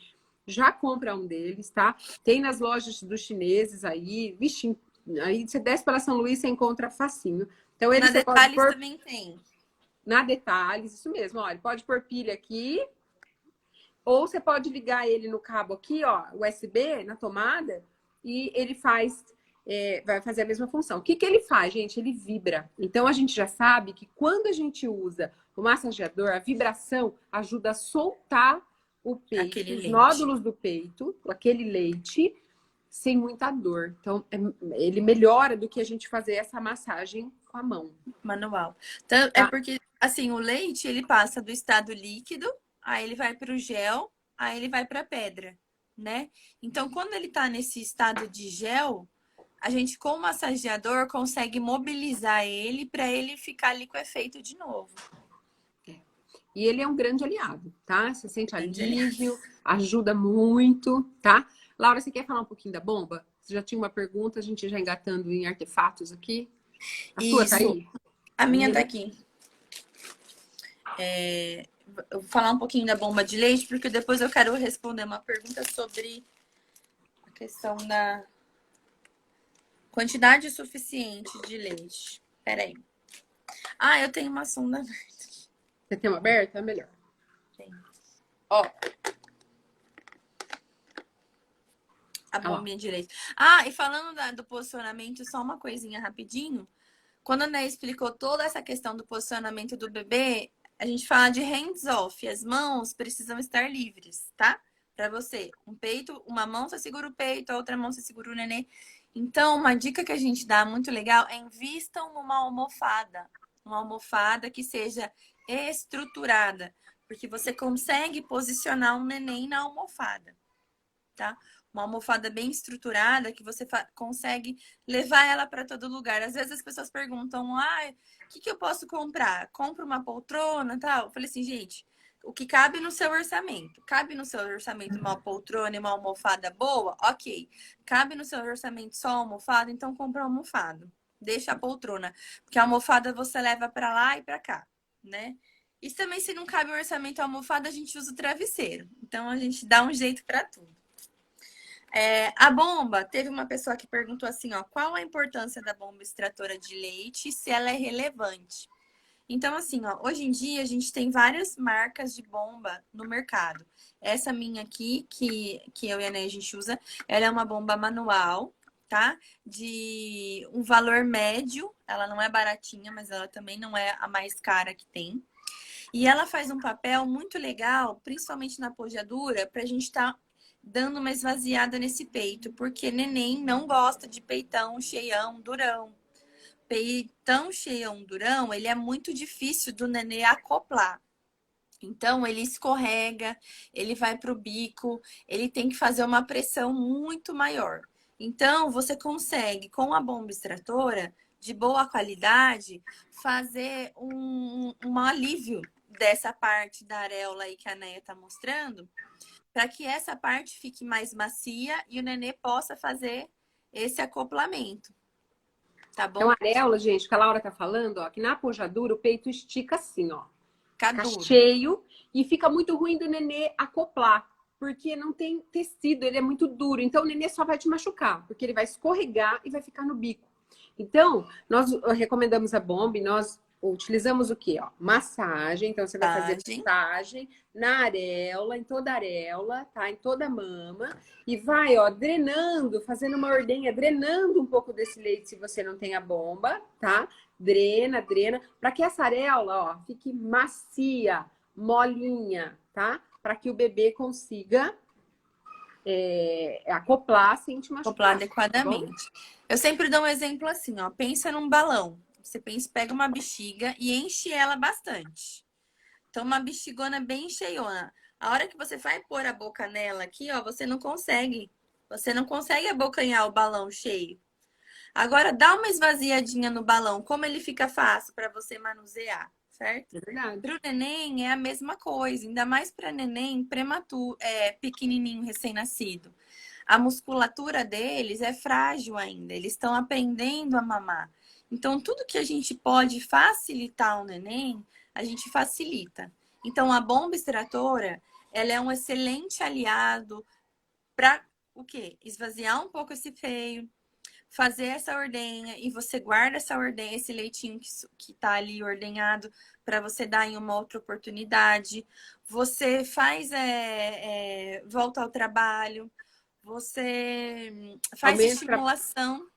já compra um deles, tá? Tem nas lojas dos chineses aí, vixe, aí você desce pela São Luís, você encontra facinho. Então, ele Na você pode Detalhes pôr também tem. na Detalhes, isso mesmo, olha, pode pôr pilha aqui, ou você pode ligar ele no cabo aqui, ó, USB, na tomada, e ele vai fazer a mesma função. O que que ele faz, gente? Ele vibra. Então, a gente já sabe que quando a gente usa o massageador, a vibração ajuda a soltar o peito, Aquele os leite. nódulos do peito, aquele leite, sem muita dor. Então, ele melhora do que a gente fazer essa massagem com a mão. Manual. Então, Tá? é porque, assim, o leite, ele passa do estado líquido, aí ele vai para o gel, aí ele vai para a pedra, né? Então, quando ele tá nesse estado de gel, a gente, com o massageador, consegue mobilizar ele para ele ficar liquefeito de novo. E ele é um grande aliado, tá? Você sente Grande alívio, ajuda muito, tá? Laura, você quer falar um pouquinho da bomba? Você já tinha uma pergunta, a gente já engatando em artefatos aqui. A sua tá Isso. aí? A minha tá aqui. Eu vou falar um pouquinho da bomba de leite, porque depois eu quero responder uma pergunta sobre a questão da quantidade suficiente de leite. Peraí. Ah, eu tenho uma sonda aberta. Você tem uma aberta? É melhor. Tem. Ó. A bombinha de leite. Ah, e falando do posicionamento, só uma coisinha rapidinho. Quando a Né explicou toda essa questão do posicionamento do bebê, a gente fala de hands off. As mãos precisam estar livres, tá? Para você. Um peito, uma mão você segura o peito, a outra mão você segura o nenê. Então, uma dica que a gente dá muito legal é invistam numa almofada. Uma almofada que seja estruturada. Porque você consegue posicionar um neném na almofada, tá? Uma almofada bem estruturada que você consegue levar ela para todo lugar. Às vezes as pessoas perguntam, o que eu posso comprar? Compro uma poltrona, tal. Eu falei assim, gente, o que cabe no seu orçamento? Cabe no seu orçamento uma poltrona e uma almofada boa? Ok. Cabe no seu orçamento só almofada? Então compra uma almofada. Deixa a poltrona. Porque a almofada você leva para lá e para cá, né? E também, se não cabe o orçamento almofada, a gente usa o travesseiro. Então, a gente dá um jeito para tudo. A bomba, teve uma pessoa que perguntou assim, ó, qual a importância da bomba extratora de leite, se ela é relevante? Então, assim, ó, hoje em dia a gente tem várias marcas de bomba no mercado. Essa minha aqui, que eu e a Né, a gente usa, ela é uma bomba manual, tá? De um valor médio Ela não é baratinha, mas ela também não é a mais cara que tem. E ela faz um papel muito legal, principalmente na pojadura, para a gente estar dando uma esvaziada nesse peito, porque neném não gosta de peitão cheião, durão. Peitão cheião, durão, ele é muito difícil do nenê acoplar. Então, ele escorrega, ele vai para o bico, ele tem que fazer uma pressão muito maior. Então, você consegue, com a bomba extratora, de boa qualidade, fazer um alívio dessa parte da areola aí que a Neia está mostrando, para que essa parte fique mais macia e o nenê possa fazer esse acoplamento. Tá Então, bom? a areola, gente, que a Laura tá falando, ó, que na pojadura o peito estica assim, ó. Fica Fica duro. cheio e fica muito ruim do nenê acoplar, porque não tem tecido, ele é muito duro. Então, o nenê só vai te machucar, porque ele vai escorregar e vai ficar no bico. Então, nós recomendamos a bomba e nós utilizamos o quê? Ó? Massagem. Então, você vai fazer massagem na areola, em toda a areola, tá? Em toda a mama. E vai, ó, drenando, fazendo uma ordenha, drenando um pouco desse leite se você não tem a bomba, tá? Drena, drena, para que essa areola, ó, fique macia, molinha, tá? Para que o bebê consiga acoplar sem te machucar. Acoplar adequadamente. Tá, eu sempre dou um exemplo assim, ó. Pensa num balão. Você pega uma bexiga e enche ela bastante. Então, uma bexigona bem cheiona. A hora que você vai pôr a boca nela aqui, ó, você não consegue. Você não consegue abocanhar o balão cheio. Agora, dá uma esvaziadinha no balão, como ele fica fácil para você manusear, certo? É verdade. Para o neném é a mesma coisa, ainda mais para neném prematuro, pequenininho, recém-nascido. A musculatura deles é frágil ainda, eles estão aprendendo a mamar. Então, tudo que a gente pode facilitar o neném, a gente facilita. Então, a bomba extratora, ela é um excelente aliado para o quê? Esvaziar um pouco esse feio, fazer essa ordenha e você guarda essa ordenha, esse leitinho que tá ali ordenhado para você dar em uma outra oportunidade. Você faz volta ao trabalho, você faz Aumenta, estimulação.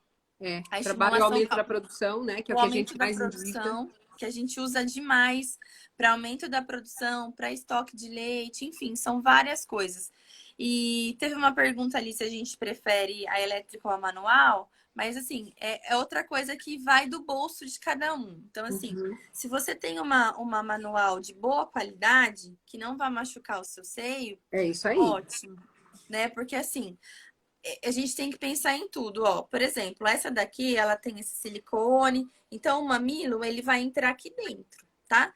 A trabalho e estimulação, aumento da produção, né? Que é o que a gente mais indica. que a gente usa demais para aumento da produção, para estoque de leite, enfim, são várias coisas. E teve uma pergunta ali se a gente prefere a elétrica ou a manual, mas assim, é outra coisa que vai do bolso de cada um. Então, assim, se você tem uma manual de boa qualidade, que não vai machucar o seu seio, é isso aí. Ótimo, né? Porque assim, a gente tem que pensar em tudo, ó. Por exemplo, essa daqui, ela tem esse silicone, então o mamilo, ele vai entrar aqui dentro, tá?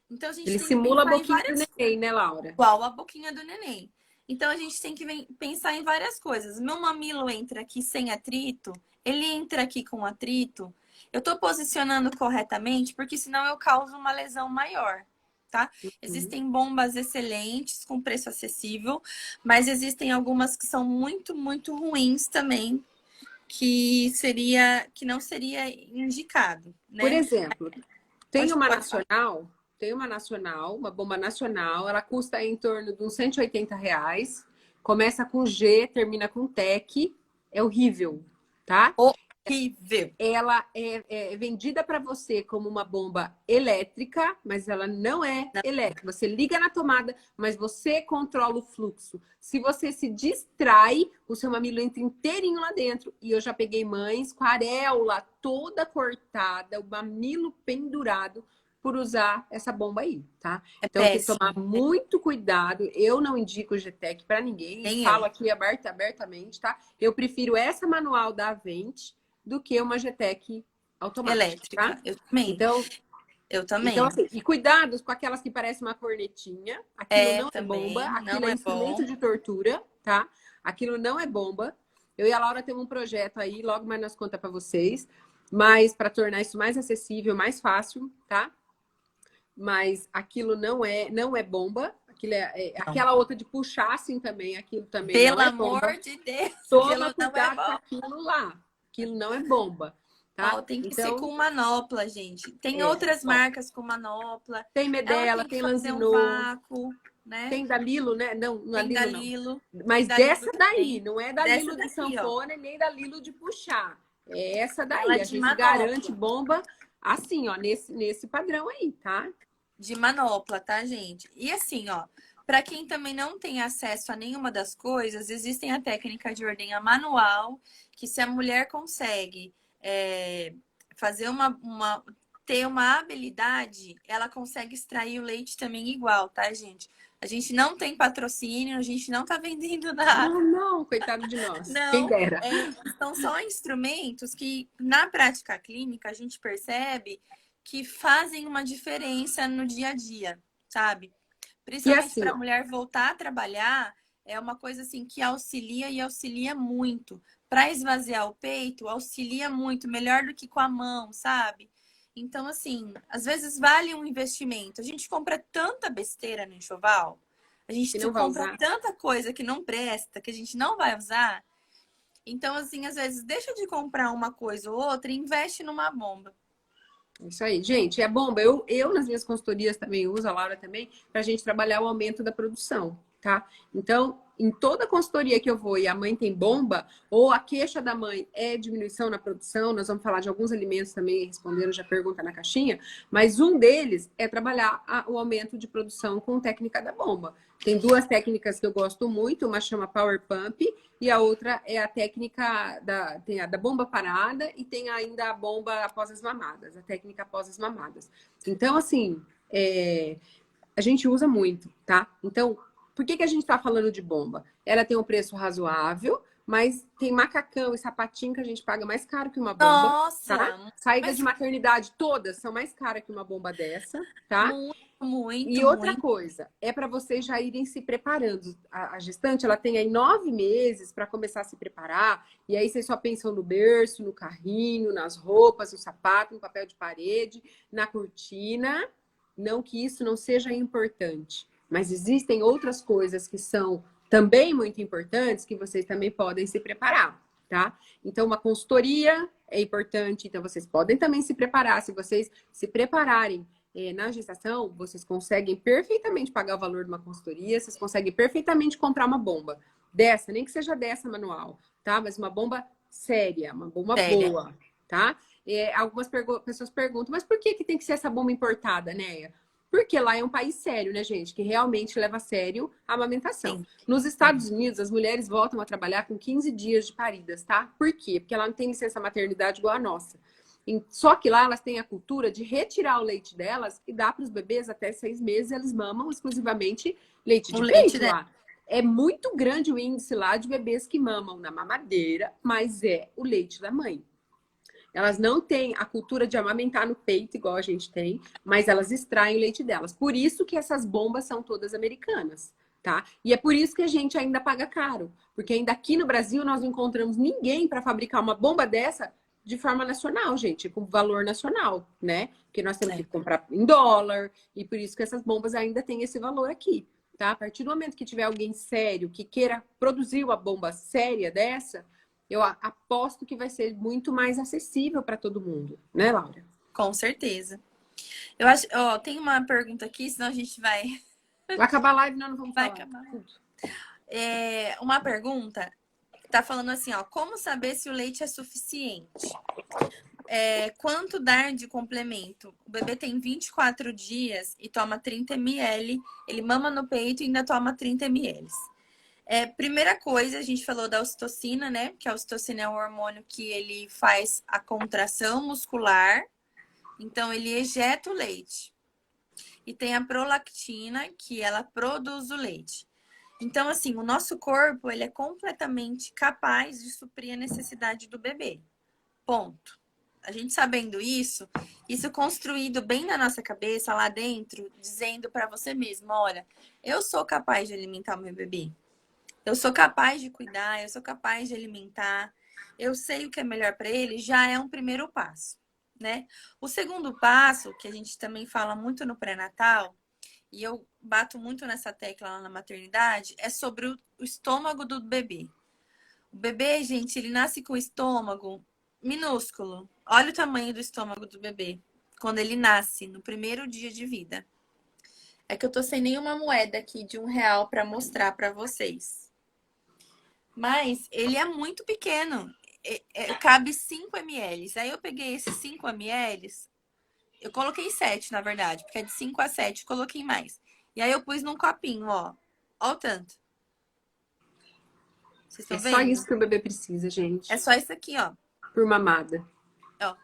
Então a gente Ele tem que simula a pensar em boquinha do várias neném, né, Laura? igual a boquinha do neném. Então a gente tem que pensar em várias coisas. Meu mamilo entra aqui sem atrito, ele entra aqui com atrito. Eu tô posicionando corretamente, porque senão eu causo uma lesão maior, tá? Existem bombas excelentes, com preço acessível, mas existem algumas que são muito, muito ruins também, que não seria indicado, né? Por exemplo, tem uma falar. nacional, uma bomba nacional, ela custa em torno de uns R$ 180. Começa com G, termina com TEC. É horrível, tá? Horrível. Ela é vendida para você como uma bomba elétrica, mas ela não é elétrica. Você liga na tomada, mas você controla o fluxo. Se você se distrai, o seu mamilo entra inteirinho lá dentro. E eu já peguei mães com a areola toda cortada, o mamilo pendurado, por usar essa bomba aí, tá? Então tem que tomar muito cuidado. Eu não indico o GTEC para ninguém. E falo aqui abertamente, tá? Eu prefiro essa manual da Avente do que uma GTEC automática. Elétrica, tá? eu também. Eu também. Então, assim, e cuidados com aquelas que parecem uma cornetinha. Aquilo não é bomba, aquilo é instrumento de tortura, tá? Aquilo não é bomba. Eu e a Laura temos um projeto aí, logo mais nós conta para vocês, mas para tornar isso mais acessível, mais fácil, tá? Mas aquilo não é bomba. Aquilo aquela outra de puxar assim também, aquilo também Pelo não é bomba. Pelo amor de Deus! Toma cuidado com aquilo lá. Aquilo não é bomba. Tá? Ó, tem que ser com manopla, gente. Tem outras marcas com manopla. Tem Medela, tem Lanzinot. Vácuo, né? Tem da Lilo, né? Não, tem Lilo, da Lilo. Mas da dessa Lilo daí, não é da Lilo de daqui, sanfona nem da Lilo de puxar. É essa Ela daí. é A de gente garante manopla. bomba assim, ó, nesse padrão aí, tá? De manopla, tá, gente? E assim, ó, para quem também não tem acesso a nenhuma das coisas, existem a técnica de ordenha manual, que se a mulher consegue fazer ter uma habilidade, ela consegue extrair o leite também igual, tá, gente? A gente não tem patrocínio, a gente não tá vendendo nada. Não, não, coitado de nós. Quem Não, dera. são só instrumentos que, na prática clínica, a gente percebe que fazem uma diferença no dia a dia, sabe? E Principalmente assim, para a ó, mulher voltar a trabalhar, é uma coisa assim que auxilia e auxilia muito. Para esvaziar o peito, auxilia muito, melhor do que com a mão, sabe? Então, assim, às vezes vale um investimento. A gente compra tanta besteira no enxoval, a que gente não vai compra usar. tanta coisa que não presta, que a gente não vai usar. Então, assim, às vezes deixa de comprar uma coisa ou outra e investe numa bomba. Isso aí, gente, é bomba. Eu nas minhas consultorias também uso, a Laura também, para a gente trabalhar o aumento da produção, tá? Então, em toda consultoria que eu vou e a mãe tem bomba, ou a queixa da mãe é diminuição na produção, nós vamos falar de alguns alimentos também, respondendo já pergunta na caixinha, mas um deles é trabalhar o aumento de produção com técnica da bomba. Tem duas técnicas que eu gosto muito, uma chama Power Pump e a outra é a técnica tem a da bomba parada e tem ainda a bomba após as mamadas, a técnica após as mamadas. Então, assim, a gente usa muito, tá? Então, por que a gente tá falando de bomba? Ela tem um preço razoável, mas tem macacão e sapatinho que a gente paga mais caro que uma bomba, tá? Nossa, Saída de mas maternidade todas são mais caras que uma bomba dessa, tá? muito, muito, E outra muito. coisa, é para vocês já irem se preparando. A gestante, ela tem aí 9 meses para começar a se preparar, e aí vocês só pensam no berço, no carrinho, nas roupas, no sapato, no papel de parede, na cortina. Não que isso não seja importante, mas existem outras coisas que são também muito importantes que vocês também podem se preparar, tá? Então, uma consultoria é importante, então vocês podem também se preparar. Se vocês se prepararem na gestação, vocês conseguem perfeitamente pagar o valor de uma consultoria, vocês conseguem perfeitamente comprar uma bomba dessa, nem que seja dessa manual, tá? Mas uma bomba séria, uma bomba Séria. boa, tá? Algumas pessoas perguntam, mas por que tem que ser essa bomba importada, né? Porque lá é um país sério, né, gente? Que realmente leva a sério a amamentação. Sim, Nos sim. Estados Unidos, as mulheres voltam a trabalhar com 15 dias de paridas, tá? Por quê? Porque ela não tem licença maternidade igual a nossa. Só que lá elas têm a cultura de retirar o leite delas e dar para os bebês até 6 meses, eles mamam exclusivamente leite O de leite peito dela. lá. É muito grande o índice lá de bebês que mamam na mamadeira, mas é o leite da mãe. Elas não têm a cultura de amamentar no peito, igual a gente tem, mas elas extraem o leite delas. Por isso que essas bombas são todas americanas, tá? E é por isso que a gente ainda paga caro, porque ainda aqui no Brasil nós não encontramos ninguém para fabricar uma bomba dessa de forma nacional, gente, com valor nacional, né? Porque nós temos que É, comprar em dólar, e por isso que essas bombas ainda têm esse valor aqui, tá? A partir do momento que tiver alguém sério que queira produzir uma bomba séria dessa, eu aposto que vai ser muito mais acessível para todo mundo, né, Laura? com certeza. Eu acho, ó, tem uma pergunta aqui, senão a gente Vai acabar a live, nós não vamos vai falar acabar. tudo. Uma pergunta tá falando assim, ó, como saber se o leite é suficiente? Quanto dar de complemento? O bebê tem 24 dias e toma 30 ml, ele mama no peito e ainda toma 30 ml. Primeira coisa, a gente falou da ocitocina, né? Que a ocitocina é um hormônio que ele faz a contração muscular, então ele ejeta o leite. E tem a prolactina, que ela produz o leite. Então, assim, o nosso corpo, ele é completamente capaz de suprir a necessidade do bebê. Ponto. A gente sabendo isso construído bem na nossa cabeça, lá dentro, dizendo para você mesmo, olha, eu sou capaz de alimentar o meu bebê. Eu sou capaz de cuidar, eu sou capaz de alimentar. Eu sei o que é melhor para ele, já é um primeiro passo, né? O segundo passo, que a gente também fala muito no pré-natal, e eu bato muito nessa tecla lá na maternidade, é sobre o estômago do bebê. O bebê, gente, ele nasce com o estômago minúsculo. Olha o tamanho do estômago do bebê quando ele nasce, no primeiro dia de vida. É que eu tô sem nenhuma moeda aqui de R$ 1 para mostrar para vocês. Mas ele é muito pequeno. cabe 5 ml. Aí eu peguei esses 5 ml, eu coloquei 7, na verdade, porque é de 5 a 7, coloquei mais. E aí eu pus num copinho, ó. Ó o tanto. Vocês É estão só vendo? isso que o bebê precisa, É gente. só isso aqui, ó. Por mamada. Ó.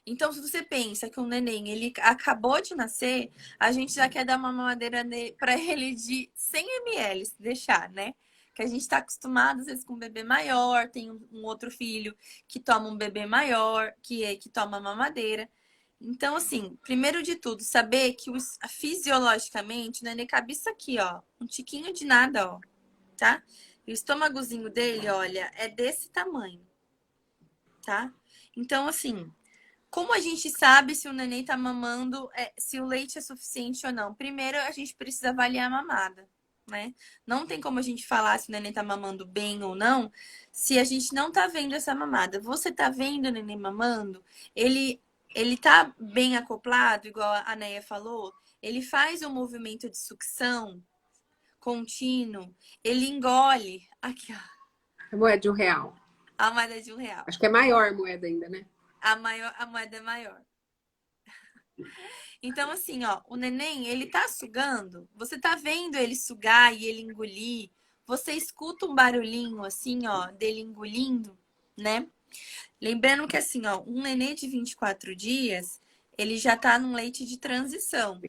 Então, se você pensa que um neném, ele acabou de nascer, a gente já quer dar uma mamadeira para ele de 100 ml, se deixar, né? Que a gente está acostumado, às vezes, com um bebê maior, tem um outro filho que toma um bebê maior, que toma mamadeira. Então, assim, primeiro de tudo, saber que fisiologicamente o neném cabe isso aqui, ó. Um tiquinho de nada, ó. Tá? E o estômagozinho dele, olha, é desse tamanho. Tá? Então, assim, como a gente sabe se o neném tá mamando, se o leite é suficiente ou não? Primeiro, a gente precisa avaliar a mamada, né? Não tem como a gente falar se o neném tá mamando bem ou não, se a gente não tá vendo essa mamada. Você tá vendo o neném mamando? Ele tá bem acoplado, igual a Neia falou? Ele faz um movimento de sucção contínuo, ele engole. Aqui, ó, A moeda de R$ 1. a moeda de R$ 1. Acho que é maior a moeda ainda, né? A moeda é maior. Então, assim, ó, o neném, ele tá sugando, você tá vendo ele sugar e ele engolir, você escuta um barulhinho, assim, ó, dele engolindo, né? Lembrando que, assim, ó, um neném de 24 dias, ele já tá num leite de transição,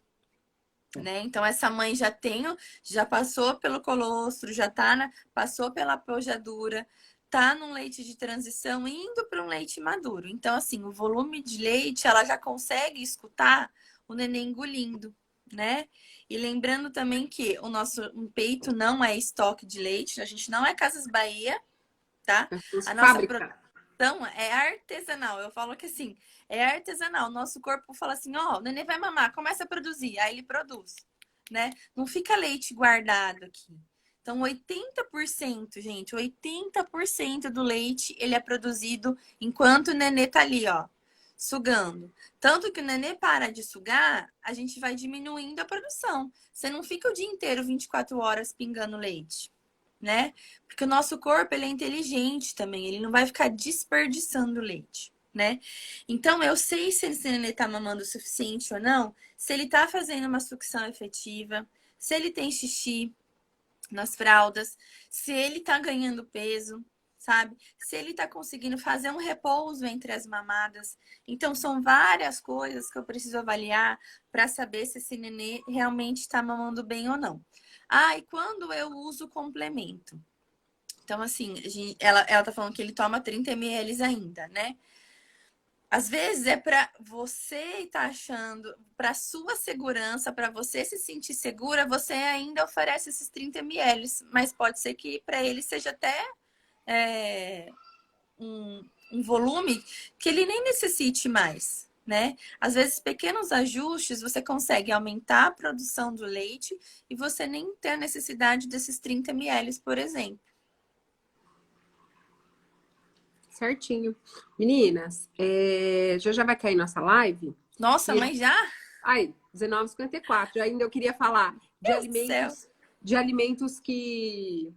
né? Então, essa mãe já passou pelo colostro, passou pela pojadura, tá num leite de transição, indo para um leite maduro. Então, assim, o volume de leite, ela já consegue escutar o neném engolindo, né? E lembrando também que o nosso peito não é estoque de leite, a gente não é Casas Bahia, tá? Os A nossa fábrica. produção é artesanal. Eu falo que assim, é artesanal. Nosso corpo fala assim, ó, o neném vai mamar, começa a produzir, aí ele produz, né? Não fica leite guardado aqui. Então, 80%, gente, 80% do leite, ele é produzido enquanto o nenê tá ali, ó, sugando. Tanto que o nenê para de sugar, a gente vai diminuindo a produção. Você não fica o dia inteiro, 24 horas, pingando leite, né? Porque o nosso corpo, ele é inteligente também, ele não vai ficar desperdiçando leite, né? Então, eu sei se esse nenê tá mamando o suficiente ou não, se ele tá fazendo uma sucção efetiva, se ele tem xixi nas fraldas, se ele tá ganhando peso, sabe? Se ele tá conseguindo fazer um repouso entre as mamadas. Então, são várias coisas que eu preciso avaliar para saber se esse nenê realmente está mamando bem ou não. Ah, e quando eu uso complemento? Então, assim, ela tá falando que ele toma 30 ml ainda, né? Às vezes é para você tá achando, para sua segurança, para você se sentir segura, você ainda oferece esses 30 ml, mas pode ser que para ele seja até um volume que ele nem necessite mais, né? Às vezes, pequenos ajustes, você consegue aumentar a produção do leite e você nem ter a necessidade desses 30 ml, por exemplo. Certinho. Meninas, já vai cair nossa live. Nossa, E, mas já? ai, 19h54. Ainda eu queria falar Deus do céu. de alimentos que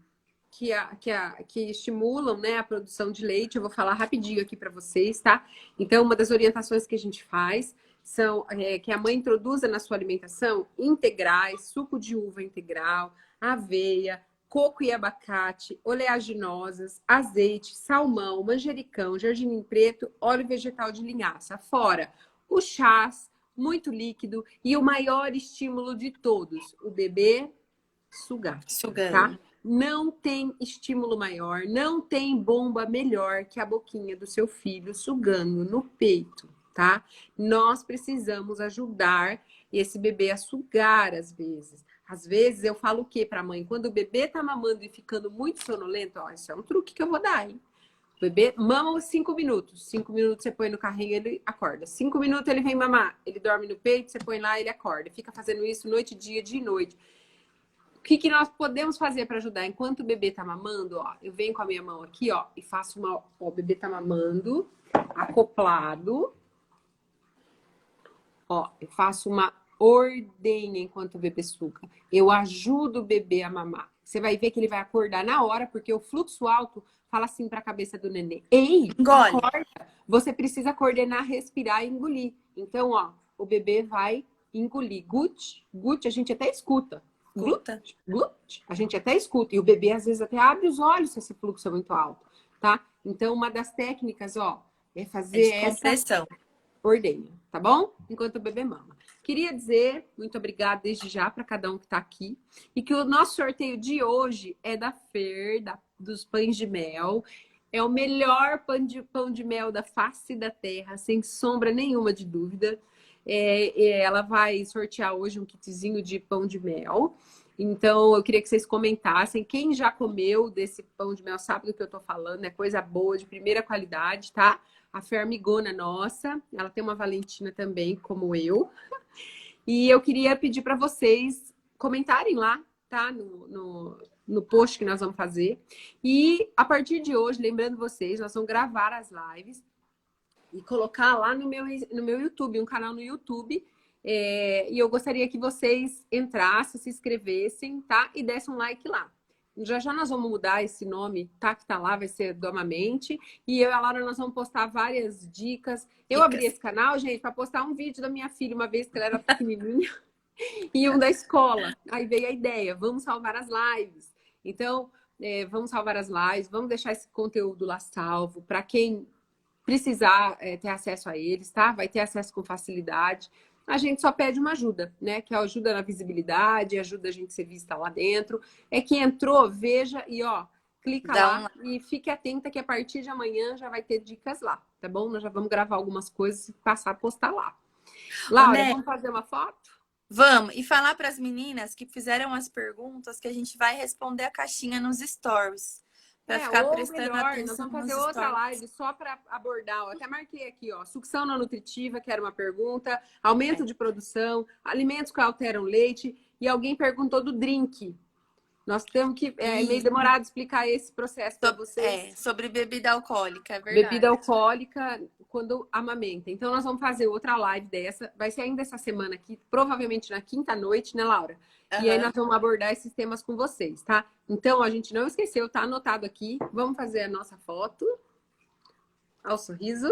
estimulam, né, a produção de leite. Eu vou falar rapidinho aqui para vocês, tá? Então, uma das orientações que a gente faz são que a mãe introduza na sua alimentação integrais, suco de uva integral, aveia, coco e abacate, oleaginosas, azeite, salmão, manjericão, gergelim preto, óleo vegetal de linhaça. Fora os chás, muito líquido e o maior estímulo de todos, o bebê sugar, tá? Sugando. Não tem estímulo maior, não tem bomba melhor que a boquinha do seu filho sugando no peito, tá? Nós precisamos ajudar esse bebê a sugar às vezes. Às vezes eu falo o que para a mãe? Quando o bebê tá mamando e ficando muito sonolento, ó, isso é um truque que eu vou dar, hein? O bebê mama 5 minutos. 5 minutos você põe no carrinho, ele acorda. 5 minutos ele vem mamar. Ele dorme no peito, você põe lá, ele acorda. Fica fazendo isso noite e dia, dia e noite. O que nós podemos fazer para ajudar? Enquanto o bebê tá mamando, ó, eu venho com a minha mão aqui, ó, e faço uma... Ó, o bebê tá mamando, acoplado. Ó, eu faço uma ordenha enquanto o bebê suga. Eu ajudo o bebê a mamar. Você vai ver que ele vai acordar na hora, porque o fluxo alto fala assim para a cabeça do nenê: ei, Engole. acorda. Você precisa coordenar, respirar e engolir. Então, ó, o bebê vai engolir. Gut, gut, a gente até escuta. Escuta. Glut, glut, a gente até escuta. E o bebê, às vezes, até abre os olhos se esse fluxo é muito alto, tá? Então, uma das técnicas, ó, é fazer Descompressão. ordenha, tá bom? Enquanto o bebê mama. Queria dizer muito obrigada desde já para cada um que está aqui e que o nosso sorteio de hoje é da Fer, dos pães de mel. É o melhor pão de mel da face da terra, sem sombra nenhuma de dúvida. Ela vai sortear hoje um kitzinho de pão de mel. Então, eu queria que vocês comentassem. Quem já comeu desse pão de mel sabe do que eu tô falando. É coisa boa, de primeira qualidade, tá? A Fer amigona nossa. Ela tem uma Valentina também, como eu. E eu queria pedir para vocês comentarem lá, tá? No post que nós vamos fazer. E a partir de hoje, lembrando vocês, nós vamos gravar as lives e colocar lá no meu YouTube, um canal no YouTube. E eu gostaria que vocês entrassem, se inscrevessem, tá? E dessem um like lá. Já já nós vamos mudar esse nome, tá? Que tá lá, vai ser do Amamente. E eu e a Laura, nós vamos postar várias dicas. Eu abri esse canal, gente, para postar um vídeo da minha filha, uma vez que ela era pequenininha, e um da escola. Aí veio a ideia, vamos salvar as lives. Então, vamos salvar as lives, vamos deixar esse conteúdo lá salvo, para quem precisar ter acesso a eles, tá? Vai ter acesso com facilidade. A gente só pede uma ajuda, né? Que ajuda na visibilidade, ajuda a gente a ser vista lá dentro. É que entrou, veja e ó, clica lá e fique atenta que a partir de amanhã já vai ter dicas lá, tá bom? Nós já vamos gravar algumas coisas e passar a postar lá. Laura, vamos fazer uma foto? Vamos. E falar para as meninas que fizeram as perguntas que a gente vai responder a caixinha nos stories. Para ficar prestando atenção. Nós vamos fazer outra live só para abordar. Eu até marquei aqui, ó. Sucção não nutritiva, que era uma pergunta. Aumento de produção. Alimentos que alteram leite. E alguém perguntou do drink. Nós temos que... É meio demorado explicar esse processo para vocês. Sobre bebida alcoólica, é verdade. Bebida alcoólica quando amamenta. Então, nós vamos fazer outra live dessa. Vai ser ainda essa semana aqui, provavelmente na quinta-noite, né, Laura? E aí nós vamos abordar esses temas com vocês, tá? Então, a gente não esqueceu, tá anotado aqui. Vamos fazer a nossa foto. Ao sorriso.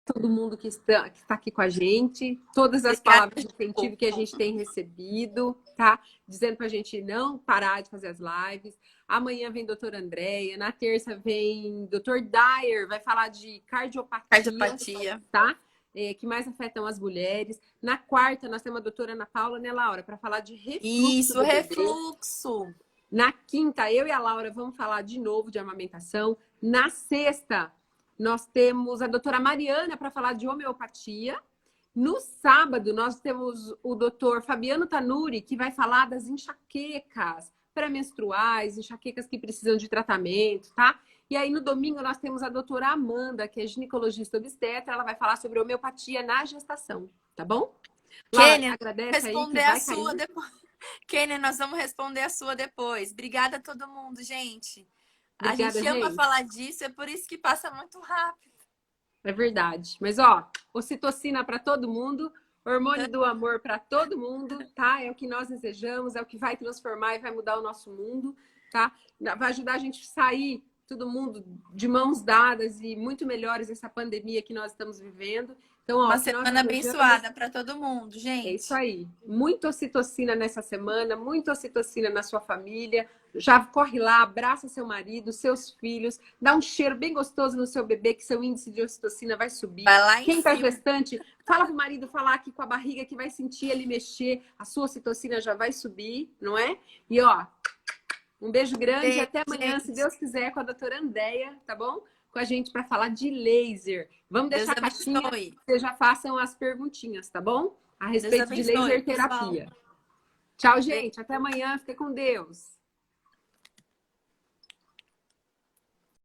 Todo mundo que está aqui com a gente, todas as palavras de incentivo que a gente tem recebido, tá? Dizendo pra gente não parar de fazer as lives. Amanhã vem doutora Andréia, na terça vem doutor Dyer, vai falar de cardiopatia, tá? Que mais afetam as mulheres. Na quarta, nós temos a doutora Ana Paula, né, Laura? Para falar de refluxo. Isso, refluxo. Na quinta, eu e a Laura vamos falar de novo de amamentação. Na sexta, nós temos a doutora Mariana para falar de homeopatia. No sábado, nós temos o doutor Fabiano Tanuri, que vai falar das enxaquecas pré-menstruais, enxaquecas que precisam de tratamento, tá? E aí, no domingo, nós temos a doutora Amanda, que é ginecologista obstetra. Ela vai falar sobre homeopatia na gestação, tá bom? Kênia, responder a sua depois. Kênia, nós vamos responder a sua depois. Obrigada a todo mundo, gente. Obrigada, a gente ama falar disso, é por isso que passa muito rápido. É verdade. Mas, ó, ocitocina para todo mundo, hormônio do amor para todo mundo, tá? É o que nós desejamos, é o que vai transformar e vai mudar o nosso mundo, tá? Vai ajudar a gente a sair, todo mundo, de mãos dadas e muito melhores essa pandemia que nós estamos vivendo. Então, ó, uma semana abençoada para todo mundo, gente. É isso aí. Muita ocitocina nessa semana, muita ocitocina na sua família. Já corre lá, abraça seu marido, seus filhos, dá um cheiro bem gostoso no seu bebê, que seu índice de ocitocina vai subir. Vai lá em Quem tá gestante, fala pro marido falar aqui com a barriga que vai sentir ele mexer, a sua ocitocina já vai subir, não é? E ó, um beijo grande e até amanhã, se Deus quiser, com a doutora Andréia, tá bom? Com a gente para falar de laser. Vamos deixar a caixinha, vocês já façam as perguntinhas, tá bom? A respeito de laser terapia. Tchau, gente. Até amanhã. Fica com Deus.